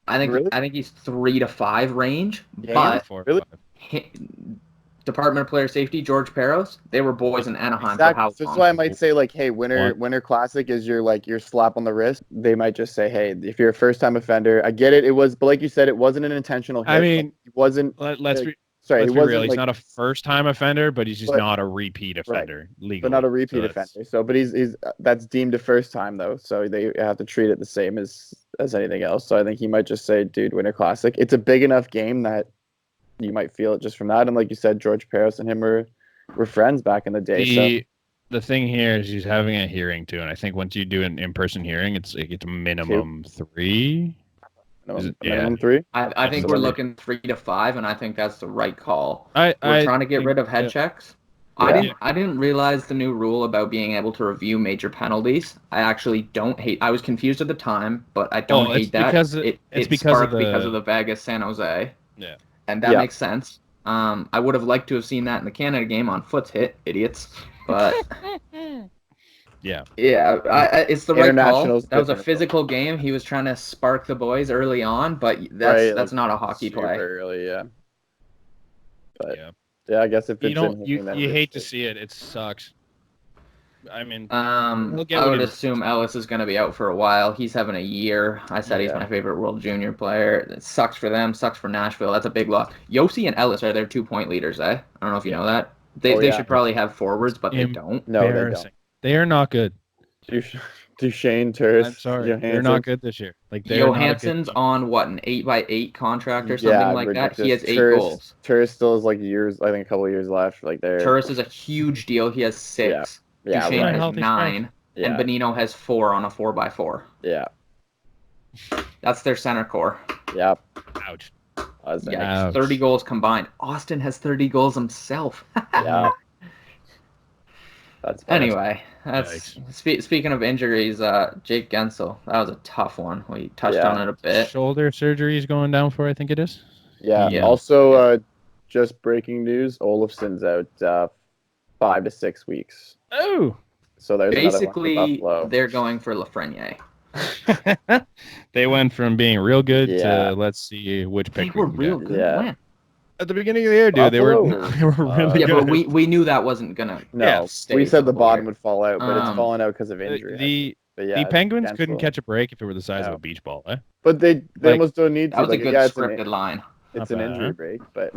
I think he's 3 to 5 range, but really. Department of Player Safety, George Peros, they were boys in Anaheim for how long? That's why I might say, like, hey, Winter Classic is your slap on the wrist. They might just say, hey, if you're a first-time offender, I get it. It was, but like you said, it wasn't an intentional hit. I mean, it wasn't. Let's be real. He's not a first-time offender, but he's just not a repeat offender legally. But not a repeat offender. So, but he's that's deemed a first time though. So they have to treat it the same as anything else. So I think he might just say, dude, Winter Classic. It's a big enough game that you might feel it just from that. And like you said, George Peros and him were friends back in the day. The thing here is he's having a hearing too. And I think once you do an in-person hearing, it's minimum 3. Minimum 3? I think we're looking 3 to 5, and I think that's the right call. We're trying to get rid of head checks. I didn't realize the new rule about being able to review major penalties. I actually don't hate. I was confused at the time, but I don't hate that. It's because of the Vegas San Jose. Yeah. And that makes sense. I would have liked to have seen that in the Canada game on Foot's hit, idiots. But it's the right call. That was a physical game. He was trying to spark the boys early on, but that's not a hockey play. Early, yeah. But I guess if it's you hate to see it. It sucks. I mean, I would assume Ellis is going to be out for a while. He's having a year. I said he's my favorite World Junior player. It sucks for them. Sucks for Nashville. That's a big loss. Yossi and Ellis are their 2-point leaders. I don't know if you know that. They should probably have forwards, but they don't. No, they don't. They are not good. Duchesne, Turris. I'm sorry, they're not good this year. Like Johansson's on an 8x8 contract or something like that. He has 8 goals. Turris still has a couple of years left. Like Turris is a huge deal. He has 6. Yeah, Duchesne has 9, and Bonino has 4 on a 4x4. Yeah. That's their center core. Yep. Ouch. Yeah, 30 goals combined. Austin has 30 goals himself. Yeah. Anyway, speaking of injuries, Jake Guentzel, that was a tough one. We touched on it a bit. Shoulder surgery is going down for, I think it is. Yeah. Also, just breaking news: Olofsson's out 5 to 6 weeks. Oh. So there's basically they're going for Lafreniere. They went from being real good to let's see which pick. They were real good. Yeah. At the beginning of the year, dude, they were really good. But we knew that wasn't gonna. No, we said the bottom would fall out, but it's fallen out because of injury. The Penguins couldn't catch a break if it were the size of a beach ball, eh? But they almost don't need to. That was a good scripted line. It's an injury break, but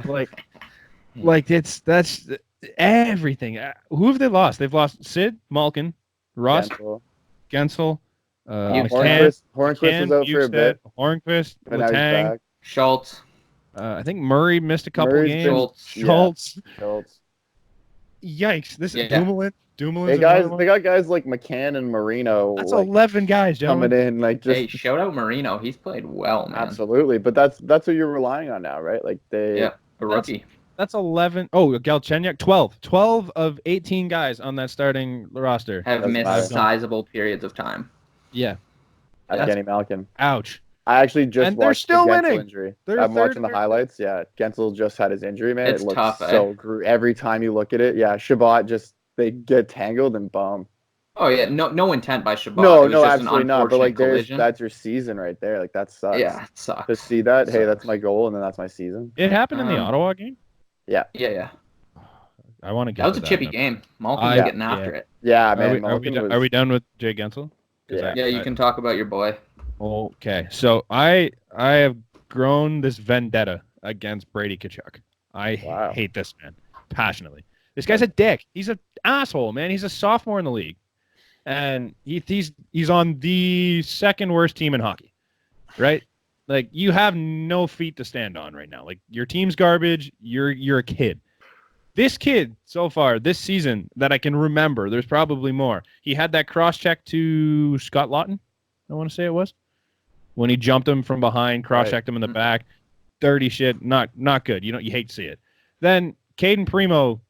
that's everything. Who have they lost? They've lost Sid, Malkin, Ross, Guentzel, Hornquist was out for a bit. Hornquist, Letang, Schultz. I think Murray missed a couple games. Schultz. Yikes! This is Dumoulin. They got guys like McCann and Marino. That's 11 guys, gentlemen. Coming in hey, shout out Marino. He's played well, man. Absolutely, but that's what you're relying on now, right? Like a rookie. That's 11. Oh, Galchenyuk, 12. 12 of 18 guys on that starting roster have missed sizable periods of time. Yeah. Kenny Malkin. Ouch. I actually just watched the Guentzel injury. I'm watching the highlights. Yeah, Guentzel just had his injury, man. It's it looks tough, so every time you look at it. Yeah, Shabbat they get tangled and boom. Oh yeah, no intent by Shabbat. No, absolutely not. But like, that's your season right there. Like that sucks. Yeah, it sucks. To see that, hey, that's my goal, and then that's my season. It happened in the Ottawa game. Yeah. I want to get. That was a chippy game. Malkin was getting after it. Yeah, man. Are we done with Jay Guentzel? Yeah, you can talk about your boy. Okay, so I have grown this vendetta against Brady Tkachuk. I hate this man passionately. This guy's a dick. He's an asshole, man. He's a sophomore in the league, and he's on the second worst team in hockey, right? Like, you have no feet to stand on right now. Like, your team's garbage. You're a kid. This kid so far this season that I can remember, there's probably more. He had that cross check to Scott Lawton. I want to say it was. When he jumped him from behind, cross-checked him in the back. dirty shit. Not good. You hate to see it. Then Caden Primo,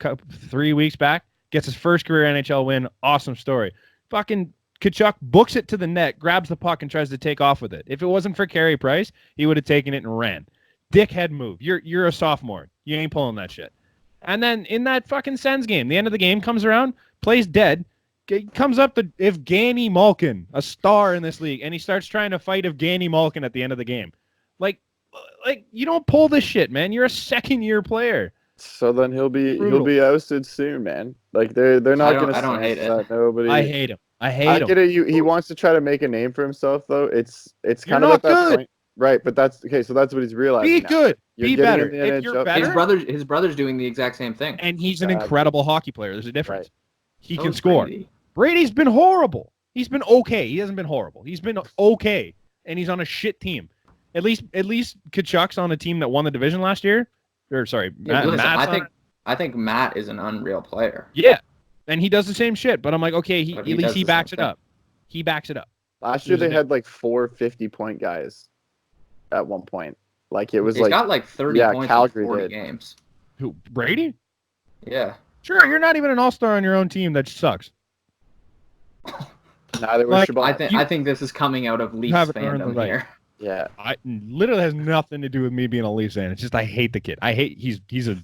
3 weeks back, gets his first career NHL win. Awesome story. Fucking Tkachuk books it to the net, grabs the puck, and tries to take off with it. If it wasn't for Carey Price, he would have taken it and ran. Dickhead move. You're a sophomore. You ain't pulling that shit. And then in that fucking Sens game, the end of the game comes around, plays dead, comes up to Evgeny Malkin, a star in this league, and he starts trying to fight Evgeny Malkin at the end of the game. Like you don't pull this shit, man. You're a second-year player. So then he'll be ousted soon, man. Like they're not going to. I don't hate it. Nobody. I hate him. I get it. He wants to try to make a name for himself, though. It's kind of at that point, right? But that's okay. So that's what he's realizing. Be now. good. You're be better. If you're better. His brother's doing the exact same thing, and he's an incredible hockey player. There's a difference. Right. He can score. Brady's been horrible. He's been okay. He hasn't been horrible. He's been okay, and he's on a shit team. At least Tkachuk's on a team that won the division last year. Or sorry, I think Matt is an unreal player. Yeah, and he does the same shit. But I'm like, okay, at least he backs it up. He backs it up. Last year they had like 4 50-point guys at one point. Like it was He's got like 30 points in 40 games. Who, Brady? Yeah. Sure, you're not even an all-star on your own team. That sucks. Neither was Shabbat. I think this is coming out of Leafs fandom here. Yeah. I literally has nothing to do with me being a Leafs fan. It's just I hate the kid. He's a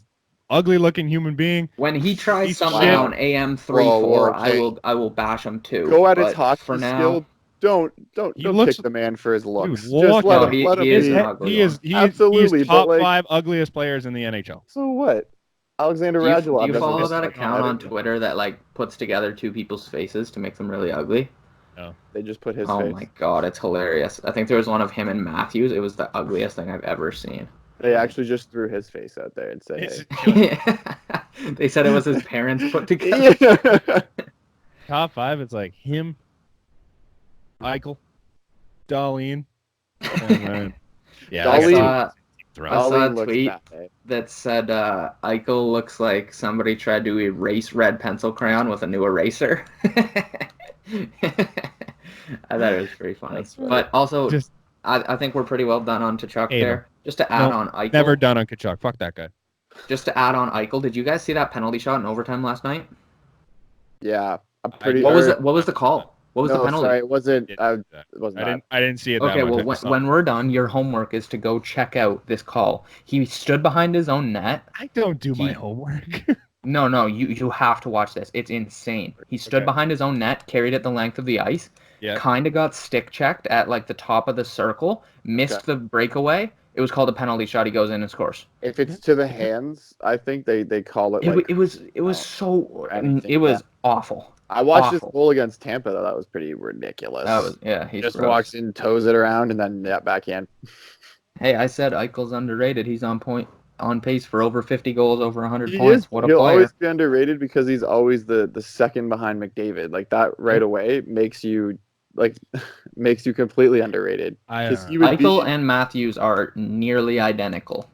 ugly looking human being. When he tries something on AM3-4, I will bash him too. Go at his hockey skill. Don't pick the man for his looks. Dude, just let him be. He is absolutely top 5 ugliest players in the NHL. So what? Alexander Radulov. Do you follow that account on Twitter that like puts together two people's faces to make them really ugly? No. They just put his face. Oh my god, it's hilarious. I think there was one of him and Matthews. It was the ugliest thing I've ever seen. They actually just threw his face out there and said, hey. They said it was his parents put together. Yeah. Top 5, it's like him, Eichel, Darlene. Yeah, I saw a tweet that said Eichel looks like somebody tried to erase red pencil crayon with a new eraser. I thought it was pretty funny. But also, I think we're pretty well done on Tkachuk there. Just to add on Eichel. Never done on Tkachuk. Fuck that guy. Just to add on Eichel, did you guys see that penalty shot in overtime last night? Yeah. I'm pretty What was the call? What was the penalty? Sorry, it wasn't. I didn't see it. Okay, well, when we're done, your homework is to go check out this call. He stood behind his own net. I don't do my homework. No, you have to watch this. It's insane. He stood behind his own net, carried it the length of the ice, kind of got stick checked at like the top of the circle, missed the breakaway. It was called a penalty shot. He goes in and scores. If it's to the hands, I think they call it. It was awful. I watched his goal against Tampa though. That was pretty ridiculous. He just walks in, toes it around, and then back in. Hey, I said Eichel's underrated. He's on pace for over 50 goals, over 100 points. What a player! He'll always be underrated because he's always the second behind McDavid. Like that right away makes you completely underrated. Eichel and Matthews are nearly identical.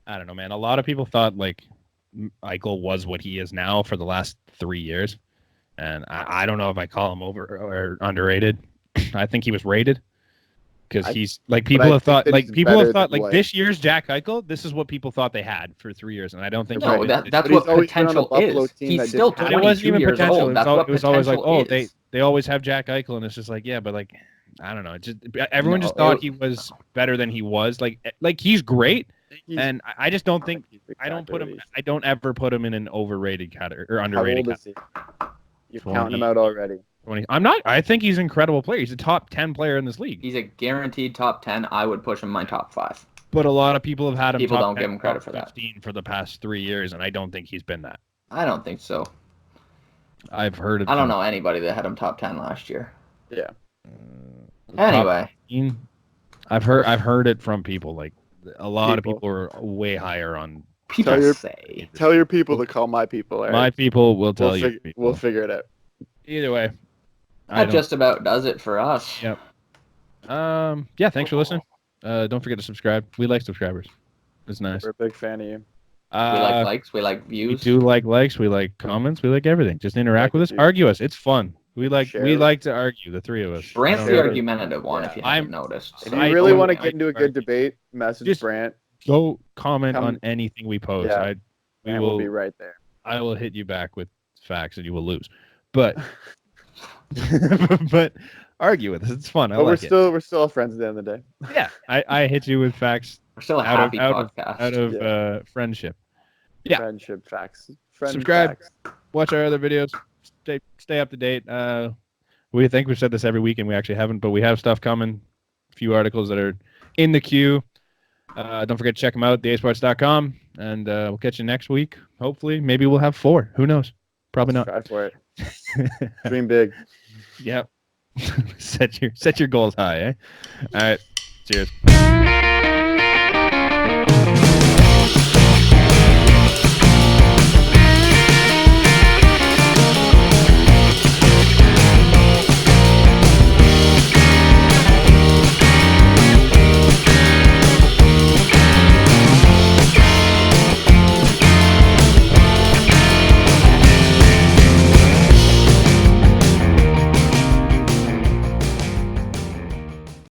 I don't know, man. A lot of people thought like Eichel was what he is now for the last 3 years. And I don't know if I call him over or underrated. I think he was rated because he's like people have thought this year's Jack Eichel. This is what people thought they had for 3 years, and I don't think that's what potential is. He's still 22 it wasn't even years potential. old. It was always like, they always have Jack Eichel, and it's just like, yeah, but like I don't know. Everyone just thought he was better than he was. Like he's great. And I just don't think I don't ever put him in an overrated category or underrated category. You're counting him out already. 20. I'm not. I think he's an incredible player. He's a top 10 player in this league. He's a guaranteed top 10. I would push him in my top 5. But a lot of people have had him. People top don't 10, give him credit for that. For the past 3 years, and I don't think he's been that. I don't think so. I've heard of. I don't know anybody that had him top 10 last year. Yeah. Anyway, I've heard it from people. Like a lot of people are way higher on. Tell your people to call my people. Right? My people will tell you. We'll figure it out. Either way, that just about does it for us. Yep. Yeah. Thanks for listening. Don't forget to subscribe. We like subscribers. It's nice. We're a big fan of you. We like likes. We like views. We do like likes. We like comments. We like everything. Just interact with us. Argue us. It's fun. We like to argue. The three of us. Brant's the argumentative one. If you haven't noticed. If you really want to get into a good debate, message Brant. Go comment on anything we post. Yeah, we'll be right there. I will hit you back with facts and you will lose. But but argue with us. It's fun. But we're still friends at the end of the day. Yeah. I hit you with facts. We're still a happy podcast. Out of friendship. Yeah. Friendship facts. Subscribe. Facts. Watch our other videos. Stay up to date. We think we've said this every week and we actually haven't, but we have stuff coming. A few articles that are in the queue. Don't forget to check them out, theasports.com, and we'll catch you next week. Hopefully, maybe we'll have 4. Who knows? Probably not. Try for it. Dream big. Yep. Set your goals high, eh? All right. Cheers.